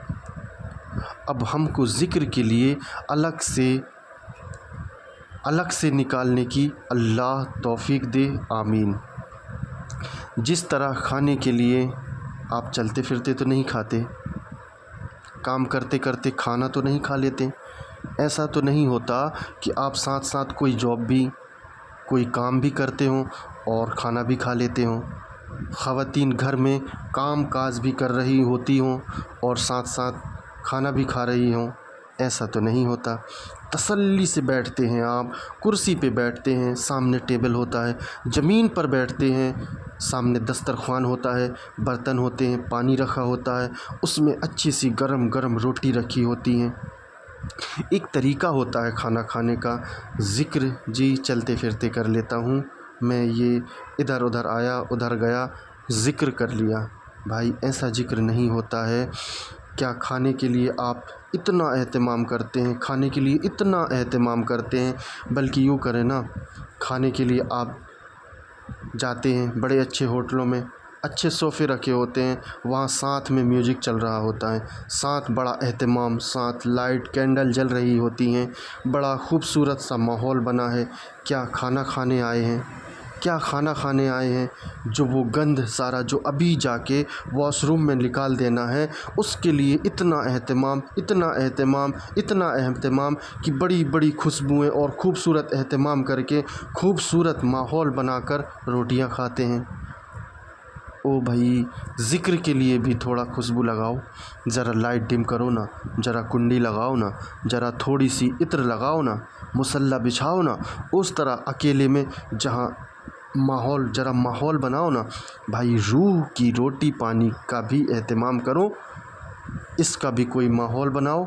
اب ہم کو ذکر کے لیے الگ سے نکالنے کی اللہ توفیق دے، آمین۔ جس طرح کھانے کے لیے آپ چلتے پھرتے تو نہیں کھاتے، کام کرتے کرتے کھانا تو نہیں کھا لیتے، ایسا تو نہیں ہوتا کہ آپ ساتھ ساتھ کوئی جاب بھی، کوئی کام بھی کرتے ہوں اور کھانا بھی کھا لیتے ہوں۔ خواتین گھر میں کام کاج بھی کر رہی ہوتی ہوں اور ساتھ ساتھ کھانا بھی کھا رہی ہوں، ایسا تو نہیں ہوتا۔ تسلی سے بیٹھتے ہیں آپ، کرسی پہ بیٹھتے ہیں، سامنے ٹیبل ہوتا ہے، زمین پر بیٹھتے ہیں، سامنے دسترخوان ہوتا ہے، برتن ہوتے ہیں، پانی رکھا ہوتا ہے، اس میں اچھی سی گرم گرم روٹی رکھی ہوتی ہیں۔ ایک طریقہ ہوتا ہے کھانا کھانے کا۔ ذکر جی چلتے پھرتے کر لیتا ہوں میں، یہ ادھر ادھر آیا ادھر گیا، ذکر کر لیا۔ بھائی ایسا ذکر نہیں ہوتا ہے۔ کیا کھانے کے لیے آپ اتنا اہتمام کرتے ہیں، کھانے کے لیے اتنا اہتمام کرتے ہیں؟ بلکہ یوں کریں نا، کھانے کے لیے آپ جاتے ہیں بڑے اچھے ہوٹلوں میں، اچھے صوفے رکھے ہوتے ہیں، وہاں ساتھ میں میوزک چل رہا ہوتا ہے، ساتھ بڑا اہتمام، ساتھ لائٹ کینڈل جل رہی ہوتی ہیں، بڑا خوبصورت سا ماحول بنا ہے۔ کیا کھانا کھانے آئے ہیں، کیا کھانا کھانے آئے ہیں؟ جو وہ گند سارا جو ابھی جا کے واش روم میں نکال دینا ہے، اس کے لیے اتنا اہتمام، اتنا اہتمام، اتنا اہتمام کہ بڑی بڑی خوشبوئیں اور خوبصورت اہتمام کر کے خوبصورت ماحول بنا کر روٹیاں کھاتے ہیں۔ او بھائی، ذکر کے لیے بھی تھوڑا خوشبو لگاؤ، ذرا لائٹ ڈم کرو نا، ذرا کنڈی لگاؤ نا، ذرا تھوڑی سی عطر لگاؤ نا، مصلی بچھاؤ نا، اس طرح اکیلے میں جہاں ماحول، ذرا ماحول بناؤ نا بھائی۔ روح کی روٹی پانی کا بھی اہتمام کرو، اس کا بھی کوئی ماحول بناؤ۔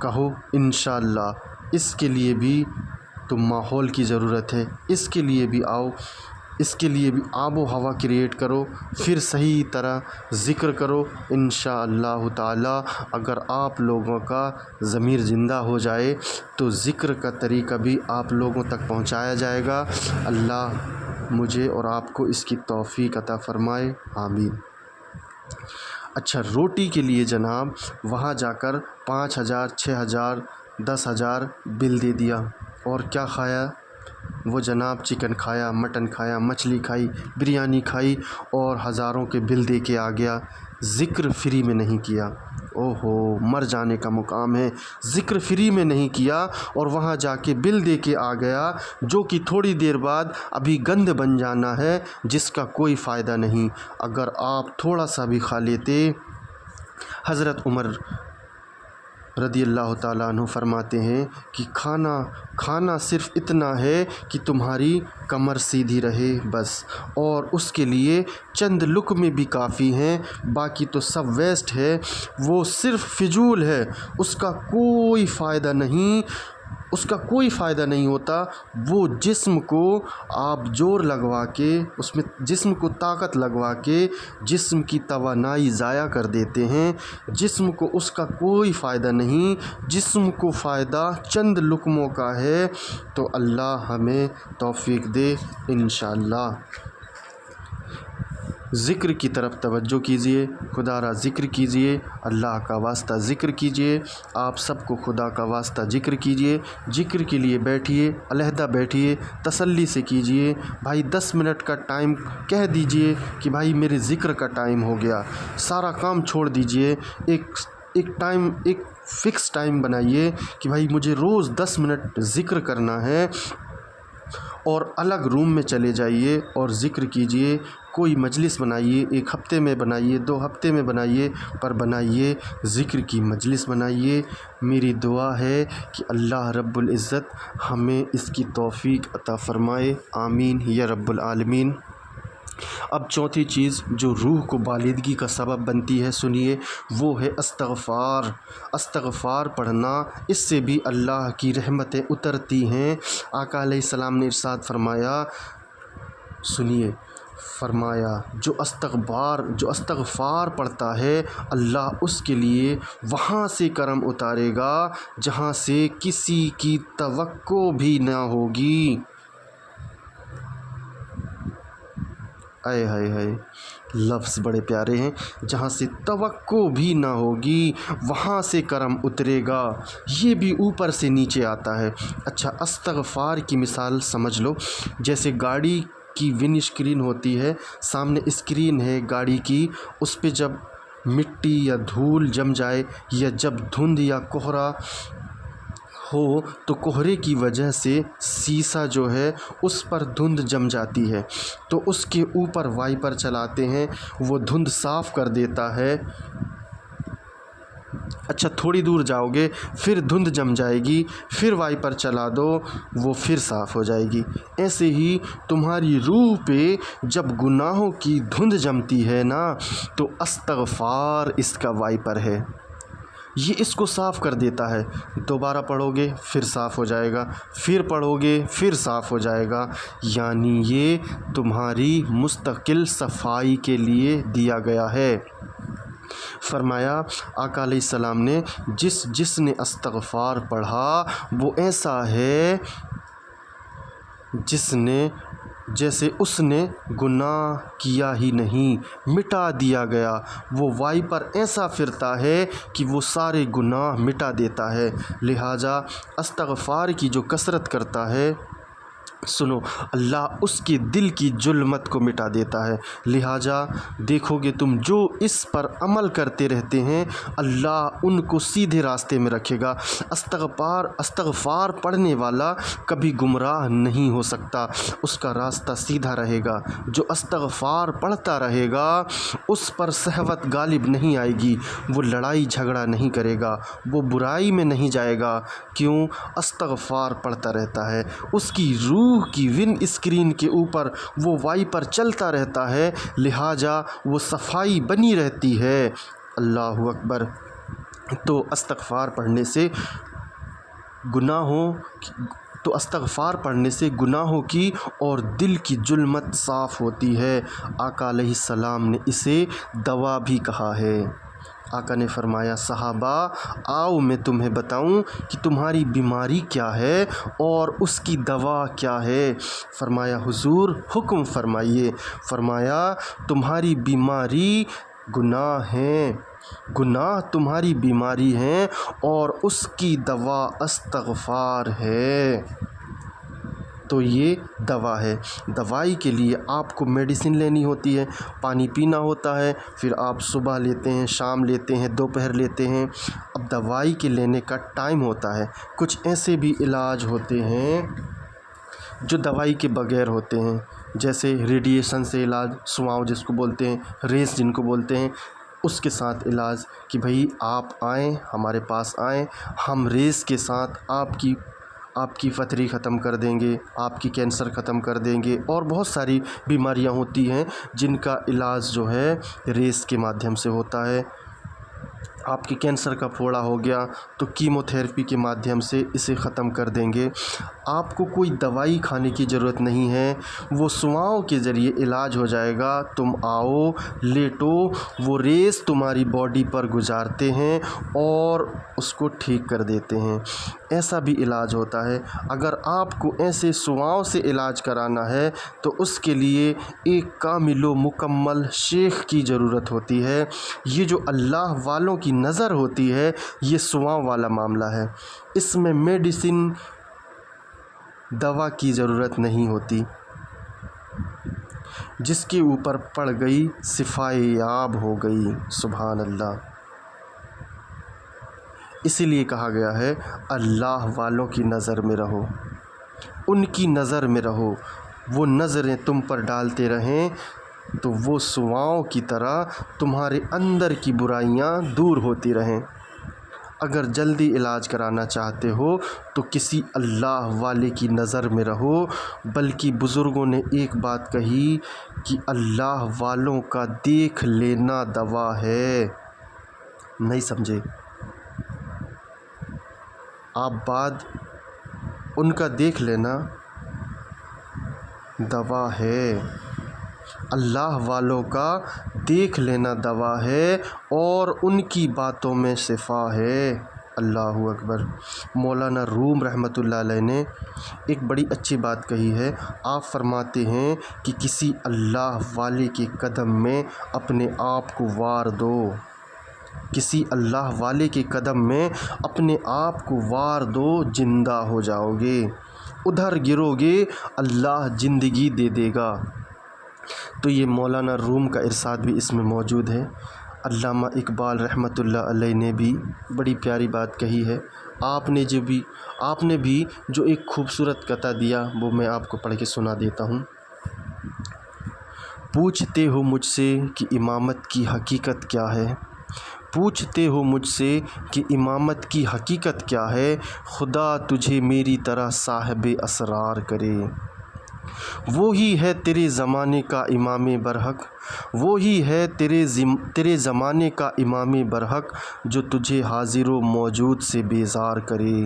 کہو انشاءاللہ اس کے لیے بھی تو ماحول کی ضرورت ہے، اس کے لیے بھی آؤ، اس کے لیے بھی آب و ہوا کریٹ کرو، پھر صحیح طرح ذکر کرو۔ انشاءاللہ تعالی اگر آپ لوگوں کا ضمیر زندہ ہو جائے تو ذکر کا طریقہ بھی آپ لوگوں تک پہنچایا جائے گا۔ اللہ مجھے اور آپ کو اس کی توفیق عطا فرمائے، آمین۔ اچھا، روٹی کے لیے جناب وہاں جا کر 5,000 6,000 10,000 بل دے دیا، اور کیا کھایا وہ جناب؟ چکن کھایا، مٹن کھایا، مچھلی کھائی، بریانی کھائی، اور ہزاروں کے بل دے کے آ گیا۔ ذکر فری میں نہیں کیا، اوہو مر جانے کا مقام ہے۔ ذکر فری میں نہیں کیا اور وہاں جا کے بل دے کے آ گیا، جو کہ تھوڑی دیر بعد ابھی گند بن جانا ہے، جس کا کوئی فائدہ نہیں۔ اگر آپ تھوڑا سا بھی کھا لیتے، حضرت عمر رضی اللہ تعالیٰ عنہ فرماتے ہیں کہ کھانا صرف اتنا ہے کہ تمہاری کمر سیدھی رہے بس، اور اس کے لیے چند لقمے بھی کافی ہیں، باقی تو سب ویسٹ ہے، وہ صرف فضول ہے، اس کا کوئی فائدہ نہیں، اس کا کوئی فائدہ نہیں ہوتا۔ وہ جسم کو آپ زور لگوا کے، اس میں جسم کو طاقت لگوا کے جسم کی توانائی ضائع کر دیتے ہیں، جسم کو اس کا کوئی فائدہ نہیں، جسم کو فائدہ چند لقموں کا ہے۔ تو اللہ ہمیں توفیق دے انشاءاللہ۔ ذکر کی طرف توجہ کیجیے، خدا را ذکر کیجیے، اللہ کا واسطہ ذکر کیجیے، آپ سب کو خدا کا واسطہ ذکر کیجیے۔ ذکر کے لیے بیٹھیے، علیحدہ بیٹھیے، تسلی سے کیجیے۔ بھائی 10 منٹ کا ٹائم کہہ دیجیے کہ بھائی میرے ذکر کا ٹائم ہو گیا، سارا کام چھوڑ دیجیے، ایک فکس ٹائم بنائیے کہ بھائی مجھے روز 10 منٹ ذکر کرنا ہے، اور الگ روم میں چلے جائیے اور ذکر کیجیے۔ کوئی مجلس بنائیے، 1 ہفتے میں بنائیے، 2 ہفتے میں بنائیے، پر بنائیے، ذکر کی مجلس بنائیے۔ میری دعا ہے کہ اللہ رب العزت ہمیں اس کی توفیق عطا فرمائے، آمین یا رب العالمین۔ اب چوتھی چیز جو روح کو بالندگی کا سبب بنتی ہے، سنیے، وہ ہے استغفار۔ استغفار پڑھنا، اس سے بھی اللہ کی رحمتیں اترتی ہیں۔ آقا علیہ السلام نے ارشاد فرمایا، سنیے، فرمایا جو استغفار پڑھتا ہے، اللہ اس کے لیے وہاں سے کرم اتارے گا جہاں سے کسی کی توقع بھی نہ ہوگی۔ اے ہائے ہائے، لفظ بڑے پیارے ہیں، جہاں سے توقع بھی نہ ہوگی وہاں سے کرم اترے گا۔ یہ بھی اوپر سے نیچے آتا ہے۔ اچھا، استغفار کی مثال سمجھ لو، جیسے گاڑی کی ون اسکرین ہوتی ہے، سامنے اسکرین ہے گاڑی کی، اس پہ جب مٹی یا دھول جم جائے، یا جب دھند یا کہرا ہو تو کوہرے کی وجہ سے شیشہ جو ہے اس پر دھند جم جاتی ہے، تو اس کے اوپر وائپر چلاتے ہیں، وہ دھند صاف کر دیتا ہے۔ اچھا، تھوڑی دور جاؤ گے پھر دھند جم جائے گی، پھر وائپر چلا دو، وہ پھر صاف ہو جائے گی۔ ایسے ہی تمہاری روح پہ جب گناہوں کی دھند جمتی ہے نا، تو استغفار اس کا وائپر ہے، یہ اس کو صاف کر دیتا ہے۔ دوبارہ پڑھو گے پھر صاف ہو جائے گا، پھر پڑھو گے پھر صاف ہو جائے گا، یعنی یہ تمہاری مستقل صفائی کے لیے دیا گیا ہے۔ فرمایا آقا علیہ السلام نے، جس نے استغفار پڑھا وہ ایسا ہے جس نے جیسے اس نے گناہ کیا ہی نہیں، مٹا دیا گیا۔ وہ وائپر ایسا پھرتا ہے کہ وہ سارے گناہ مٹا دیتا ہے، لہٰذا استغفار کی جو کثرت کرتا ہے، سنو، اللہ اس کے دل کی ظلمت کو مٹا دیتا ہے۔ لہٰذا دیکھو گے تم جو اس پر عمل کرتے رہتے ہیں، اللہ ان کو سیدھے راستے میں رکھے گا۔ استغفار پڑھنے والا کبھی گمراہ نہیں ہو سکتا، اس کا راستہ سیدھا رہے گا۔ جو استغفار پڑھتا رہے گا اس پر شہوت غالب نہیں آئے گی، وہ لڑائی جھگڑا نہیں کرے گا، وہ برائی میں نہیں جائے گا۔ کیوں؟ استغفار پڑھتا رہتا ہے، اس کی روح کی ون اسکرین کے اوپر وہ وائپر چلتا رہتا ہے، لہٰذا وہ صفائی بنی رہتی ہے۔ اللہ اکبر۔ تو استغفار پڑھنے سے گناہوں کی اور دل کی ظلمت صاف ہوتی ہے۔ آقا علیہ السلام نے اسے دوا بھی کہا ہے۔ آقا نے فرمایا، صحابہ آؤ میں تمہیں بتاؤں کہ تمہاری بیماری کیا ہے اور اس کی دوا کیا ہے۔ فرمایا، حضور حکم فرمائیے۔ فرمایا، تمہاری بیماری گناہ ہیں، گناہ تمہاری بیماری ہیں اور اس کی دوا استغفار ہے۔ تو یہ دوا ہے۔ دوائی کے لیے آپ کو میڈیسن لینی ہوتی ہے، پانی پینا ہوتا ہے، پھر آپ صبح لیتے ہیں، شام لیتے ہیں، دوپہر لیتے ہیں۔ اب دوائی کے لینے کا ٹائم ہوتا ہے۔ کچھ ایسے بھی علاج ہوتے ہیں جو دوائی کے بغیر ہوتے ہیں، جیسے ریڈیشن سے علاج، سواؤں جس کو بولتے ہیں، ریس جن کو بولتے ہیں، اس کے ساتھ علاج کہ بھئی آپ آئیں، ہمارے پاس آئیں، ہم ریس کے ساتھ آپ کی پتھری ختم کر دیں گے، آپ کی کینسر ختم کر دیں گے، اور بہت ساری بیماریاں ہوتی ہیں جن کا علاج جو ہے ریس کے مادھیم سے ہوتا ہے۔ آپ کے کینسر کا پھوڑا ہو گیا تو کیمو تھیراپی کے مادھیم سے اسے ختم کر دیں گے۔ آپ کو کوئی دوائی کھانے کی ضرورت نہیں ہے، وہ سواؤں کے ذریعے علاج ہو جائے گا۔ تم آؤ، لیٹو، وہ ریس تمہاری باڈی پر گزارتے ہیں اور اس کو ٹھیک کر دیتے ہیں۔ ایسا بھی علاج ہوتا ہے۔ اگر آپ کو ایسے سواؤں سے علاج کرانا ہے تو اس کے لیے ایک کامل و مکمل شیخ کی ضرورت ہوتی ہے۔ یہ جو اللہ والوں کی نظر ہوتی ہے، یہ سواؤں والا معاملہ ہے۔ اس میں میڈیسن، دوا کی ضرورت نہیں ہوتی۔ جس کے اوپر پڑ گئی شفائے یاب ہو گئی۔ سبحان اللہ۔ اسی لیے کہا گیا ہے، اللہ والوں کی نظر میں رہو، ان کی نظر میں رہو، وہ نظریں تم پر ڈالتے رہیں تو وہ سواؤں کی طرح تمہارے اندر کی برائیاں دور ہوتی رہیں۔ اگر جلدی علاج کرانا چاہتے ہو تو کسی اللہ والے کی نظر میں رہو۔ بلکہ بزرگوں نے ایک بات کہی کہ اللہ والوں کا دیکھ لینا دوا ہے۔ نہیں سمجھے؟ آپ بعد ان کا دیکھ لینا دوا ہے۔ اللہ والوں کا دیکھ لینا دوا ہے اور ان کی باتوں میں شفا ہے۔ اللہ اکبر۔ مولانا روم رحمۃ اللہ علیہ نے ایک بڑی اچھی بات کہی ہے۔ آپ فرماتے ہیں کہ کسی اللہ والے کے قدم میں اپنے آپ کو وار دو، کسی اللہ والے کے قدم میں اپنے آپ کو وار دو، زندہ ہو جاؤ گے۔ ادھر گرو گے، اللہ زندگی دے دے گا۔ تو یہ مولانا روم کا ارشاد بھی اس میں موجود ہے۔ علامہ اقبال رحمۃ اللہ علیہ نے بھی بڑی پیاری بات کہی ہے۔ آپ نے بھی جو ایک خوبصورت قطعہ دیا وہ میں آپ کو پڑھ کے سنا دیتا ہوں۔ پوچھتے ہو مجھ سے کہ امامت کی حقیقت کیا ہے، پوچھتے ہو مجھ سے کہ امامت کی حقیقت کیا ہے، خدا تجھے میری طرح صاحب اسرار کرے۔ وہی ہے تیرے زمانے کا امام برحق، وہی ہے تیرے زمانے کا امام برحق، جو تجھے حاضر و موجود سے بیزار کرے۔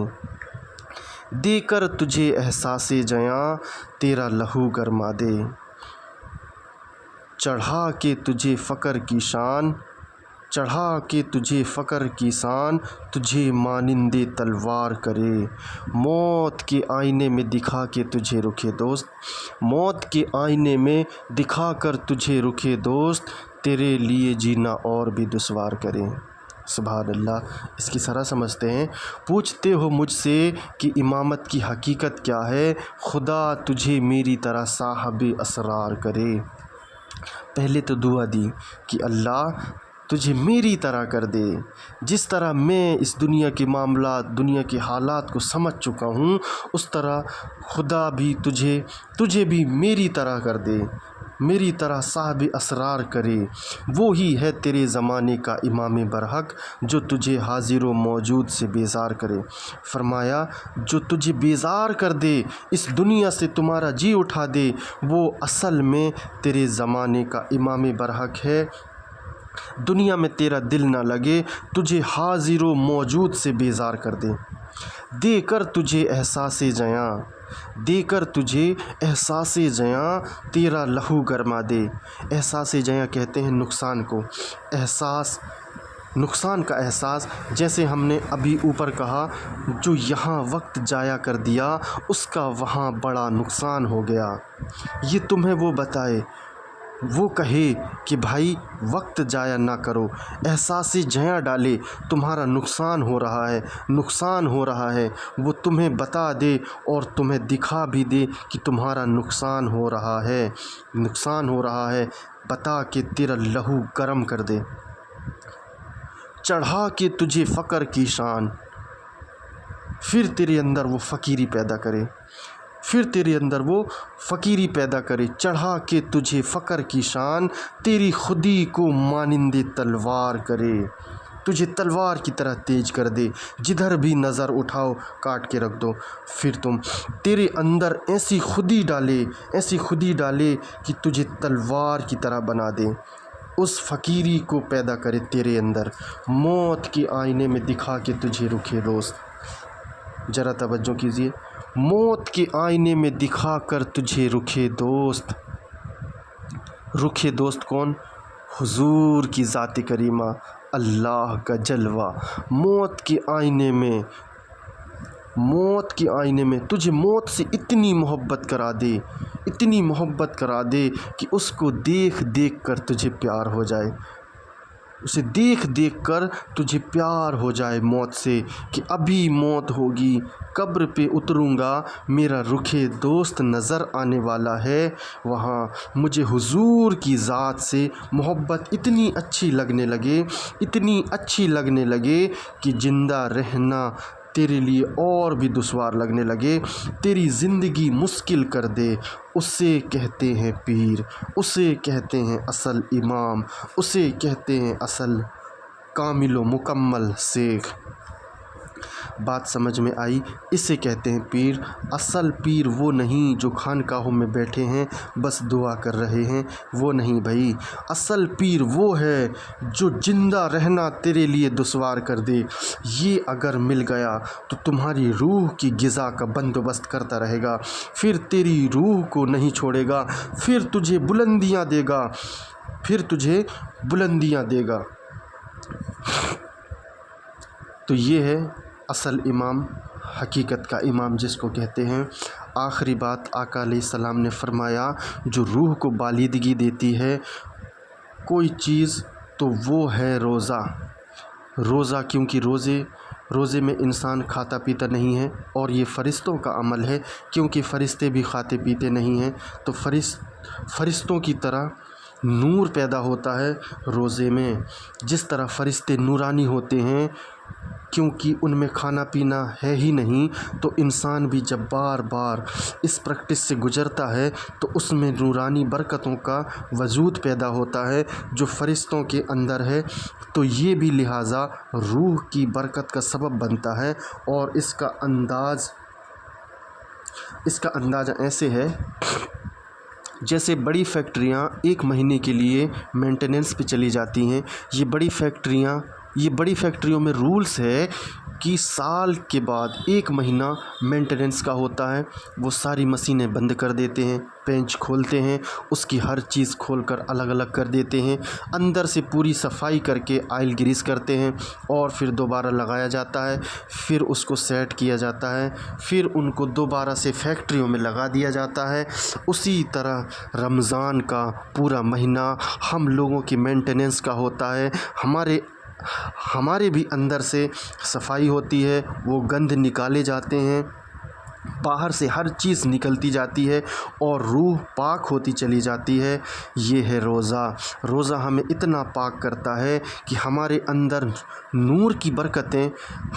دے کر تجھے احساس جیاں تیرا لہو گرما دے، چڑھا کے تجھے فقر کی شان چڑھا کے تجھے فقر کی شان تجھے مانندے تلوار کرے، موت کے آئینے میں دکھا کے تجھے رکھے دوست، موت کے آئینے میں دکھا کر تجھے رکھے دوست، تیرے لیے جینا اور بھی دشوار کرے۔ سبحان اللہ۔ اس کی شرح سمجھتے ہیں۔ پوچھتے ہو مجھ سے کہ امامت کی حقیقت کیا ہے، خدا تجھے میری طرح صاحب اسرار کرے۔ پہلے تو دعا دی کہ اللہ تجھے میری طرح کر دے، جس طرح میں اس دنیا کے معاملات، دنیا کے حالات کو سمجھ چکا ہوں، اس طرح خدا بھی تجھے بھی میری طرح کر دے، میری طرح صاحب اسرار کرے۔ وہی ہے تیرے زمانے کا امام برحق جو تجھے حاضر و موجود سے بیزار کرے۔ فرمایا جو تجھے بیزار کر دے، اس دنیا سے تمہارا جی اٹھا دے، وہ اصل میں تیرے زمانے کا امام برحق ہے۔ دنیا میں تیرا دل نہ لگے، تجھے حاضر و موجود سے بیزار کر دے، دے کر تجھے احساس جیاں، دے کر تجھے احساس جیاں، تیرا لہو گرما دے۔ احساس جیاں کہتے ہیں نقصان کو، نقصان کا احساس، جیسے ہم نے ابھی اوپر کہا جو یہاں وقت ضائع کر دیا اس کا وہاں بڑا نقصان ہو گیا۔ یہ تمہیں وہ بتائے، وہ کہے کہ بھائی وقت ضائع نہ کرو، احساس جیاں ڈالے، تمہارا نقصان ہو رہا ہے، نقصان ہو رہا ہے، وہ تمہیں بتا دے اور تمہیں دکھا بھی دے کہ تمہارا نقصان ہو رہا ہے، نقصان ہو رہا ہے، بتا کے تیرا لہو گرم کر دے۔ چڑھا کے تجھے فقر کی شان، پھر تیرے اندر وہ فقیری پیدا کرے، پھر تیرے اندر وہ فقیری پیدا کرے۔ چڑھا کے تجھے فقر کی شان، تیری خودی کو مانند تلوار کرے، تجھے تلوار کی طرح تیز کر دے، جدھر بھی نظر اٹھاؤ کاٹ کے رکھ دو۔ پھر تیرے اندر ایسی خودی ڈالے، ایسی خودی ڈالے کہ تجھے تلوار کی طرح بنا دے، اس فقیری کو پیدا کرے تیرے اندر، موت کے آئینے میں دکھا کے تجھے رکھے دوست۔ ذرا توجہ کیجیے، موت کے آئینے میں دکھا کر تجھے رکھے دوست۔ رکھے دوست کون؟ حضور کی ذات کریمہ، اللہ کا جلوہ۔ موت کے آئینے میں، موت کے آئینے میں تجھے موت سے اتنی محبت کرا دے، اتنی محبت کرا دے کہ اس کو دیکھ دیکھ کر تجھے پیار ہو جائے، اسے دیکھ دیکھ کر تجھے پیار ہو جائے موت سے، کہ ابھی موت ہوگی، قبر پہ اتروں گا، میرا رکھے دوست نظر آنے والا ہے وہاں۔ مجھے حضور کی ذات سے محبت اتنی اچھی لگنے لگے، اتنی اچھی لگنے لگے کہ زندہ رہنا تیرے لیے اور بھی دشوار لگنے لگے، تیری زندگی مشکل کر دے۔ اسے کہتے ہیں پیر، اسے کہتے ہیں اصل امام، اسے کہتے ہیں اصل کامل و مکمل شیخ۔ بات سمجھ میں آئی؟ اسے کہتے ہیں پیر۔ اصل پیر وہ نہیں جو خانقاہوں میں بیٹھے ہیں بس دعا کر رہے ہیں، وہ نہیں بھائی۔ اصل پیر وہ ہے جو زندہ رہنا تیرے لیے دشوار کر دے۔ یہ اگر مل گیا تو تمہاری روح کی غذا کا بندوبست کرتا رہے گا، پھر تیری روح کو نہیں چھوڑے گا، پھر تجھے بلندیاں دے گا، پھر تجھے بلندیاں دے گا۔ تو یہ ہے اصل امام، حقیقت کا امام جس کو کہتے ہیں۔ آخری بات آقا علیہ السلام نے فرمایا جو روح کو بالیدگی دیتی ہے کوئی چیز تو وہ ہے روزہ۔ روزہ کیونکہ روزے میں انسان کھاتا پیتا نہیں ہے، اور یہ فرشتوں کا عمل ہے کیونکہ فرشتے بھی کھاتے پیتے نہیں ہیں، تو فرشتوں کی طرح نور پیدا ہوتا ہے روزے میں، جس طرح فرشتے نورانی ہوتے ہیں کیونکہ ان میں کھانا پینا ہے ہی نہیں، تو انسان بھی جب بار بار اس پریکٹس سے گزرتا ہے تو اس میں نورانی برکتوں کا وجود پیدا ہوتا ہے جو فرشتوں کے اندر ہے، تو یہ بھی لہٰذا روح کی برکت کا سبب بنتا ہے۔ اور اس کا اندازہ ایسے ہے جیسے بڑی فیکٹریاں ایک مہینے کے لیے مینٹیننس پہ چلی جاتی ہیں، یہ بڑی فیکٹریاں یہ بڑی فیکٹریوں میں رولز ہے کہ سال کے بعد 1 مہینہ مینٹیننس کا ہوتا ہے، وہ ساری مشینیں بند کر دیتے ہیں، پینچ کھولتے ہیں، اس کی ہر چیز کھول کر الگ الگ کر دیتے ہیں، اندر سے پوری صفائی کر کے آئل گریس کرتے ہیں اور پھر دوبارہ لگایا جاتا ہے، پھر اس کو سیٹ کیا جاتا ہے، پھر ان کو دوبارہ سے فیکٹریوں میں لگا دیا جاتا ہے۔ اسی طرح رمضان کا پورا مہینہ ہم لوگوں کی مینٹیننس کا ہوتا ہے، ہمارے بھی اندر سے صفائی ہوتی ہے، وہ گند نکالے جاتے ہیں، باہر سے ہر چیز نکلتی جاتی ہے اور روح پاک ہوتی چلی جاتی ہے۔ یہ ہے روزہ۔ روزہ ہمیں اتنا پاک کرتا ہے کہ ہمارے اندر نور کی برکتیں،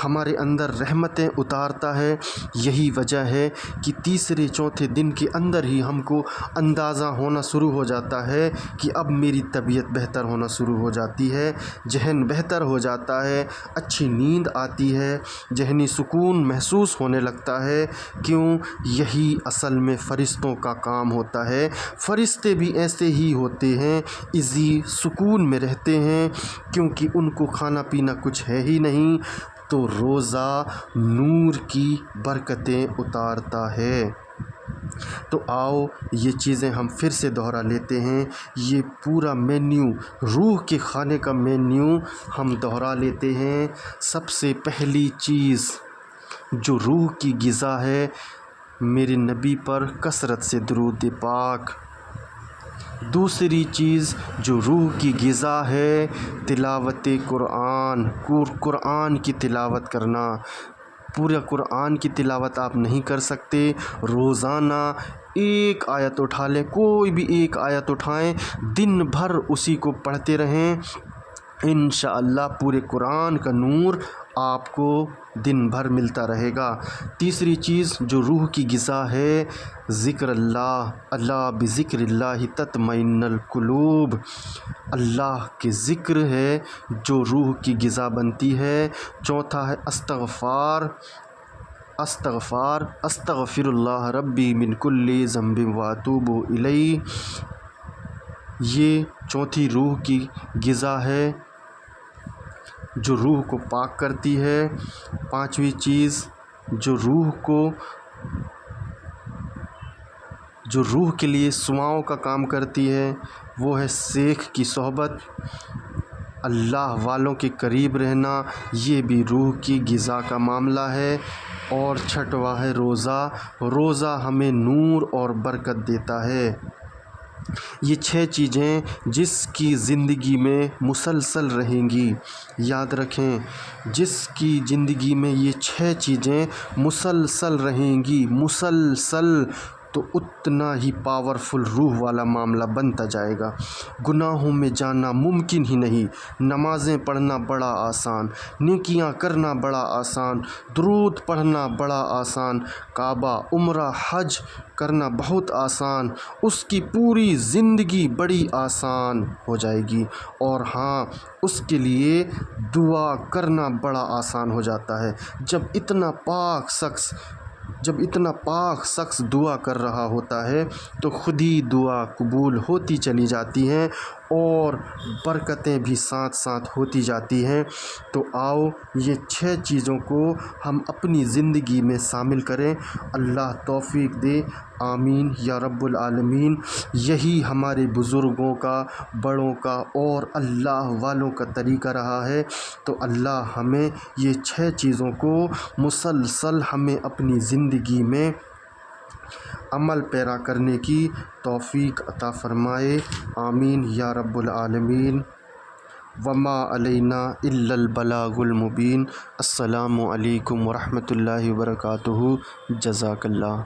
ہمارے اندر رحمتیں اتارتا ہے۔ یہی وجہ ہے کہ تیسرے چوتھے دن کے اندر ہی ہم کو اندازہ ہونا شروع ہو جاتا ہے کہ اب میری طبیعت بہتر ہونا شروع ہو جاتی ہے، ذہن بہتر ہو جاتا ہے، اچھی نیند آتی ہے، ذہنی سکون محسوس ہونے لگتا ہے۔ کیوں؟ یہی اصل میں فرشتوں کا کام ہوتا ہے۔ فرشتے بھی ایسے ہی ہوتے ہیں، اسی سکون میں رہتے ہیں، کیونکہ ان کو کھانا پینا کچھ ہے ہی نہیں، تو روزہ نور کی برکتیں اتارتا ہے۔ تو آؤ یہ چیزیں ہم پھر سے دہرا لیتے ہیں، یہ پورا مینیو، روح کے کھانے کا مینیو ہم دہرا لیتے ہیں۔ سب سے پہلی چیز جو روح کی غذا ہے، میرے نبی پر کثرت سے درود پاک۔ دوسری چیز جو روح کی غذا ہے، تلاوت قرآن کی تلاوت کرنا۔ پورا قرآن کی تلاوت آپ نہیں کر سکتے، روزانہ ایک آیت اٹھا لیں، کوئی بھی ایک آیت اٹھائیں، دن بھر اسی کو پڑھتے رہیں، انشاءاللہ پورے قرآن کا نور آپ کو دن بھر ملتا رہے گا۔ تیسری چیز جو روح کی غذا ہے، ذکر اللہ، الا بذکر اللہ تطمئن القلوب، اللہ کے ذکر ہے جو روح کی غذا بنتی ہے۔ چوتھا ہے استغفر اللہ ربی من کل ذنب واتوب الیہ، یہ چوتھی روح کی غذا ہے جو روح کو پاک کرتی ہے۔ پانچویں چیز جو روح کے لیے سواؤں کا کام کرتی ہے، وہ ہے شیخ کی صحبت، اللہ والوں کے قریب رہنا، یہ بھی روح کی غذا کا معاملہ ہے۔ اور چھٹواں ہے روزہ، روزہ ہمیں نور اور برکت دیتا ہے۔ یہ 6 چیزیں جس کی زندگی میں مسلسل رہیں گی، یاد رکھیں، جس کی زندگی میں یہ 6 چیزیں مسلسل رہیں گی، تو اتنا ہی پاورفل روح والا معاملہ بنتا جائے گا۔ گناہوں میں جانا ممکن ہی نہیں، نمازیں پڑھنا بڑا آسان، نیکیاں کرنا بڑا آسان، درود پڑھنا بڑا آسان، کعبہ، عمرہ، حج کرنا بہت آسان، اس کی پوری زندگی بڑی آسان ہو جائے گی۔ اور ہاں، اس کے لیے دعا کرنا بڑا آسان ہو جاتا ہے۔ جب اتنا پاک شخص دعا کر رہا ہوتا ہے تو خود ہی دعا قبول ہوتی چلی جاتی ہیں اور برکتیں بھی ساتھ ساتھ ہوتی جاتی ہیں۔ تو آؤ یہ 6 چیزوں کو ہم اپنی زندگی میں شامل کریں، اللہ توفیق دے، آمین یا رب العالمین۔ یہی ہمارے بزرگوں کا، بڑوں کا اور اللہ والوں کا طریقہ رہا ہے۔ تو اللہ ہمیں یہ 6 چیزوں کو مسلسل ہمیں اپنی زندگی میں عمل پیرا کرنے کی توفیق عطا فرمائے، آمین یا رب العالمین۔ وما علینا الا البلاغ المبین۔ السلام علیکم ورحمۃ اللہ وبرکاتہ۔ جزاک اللہ۔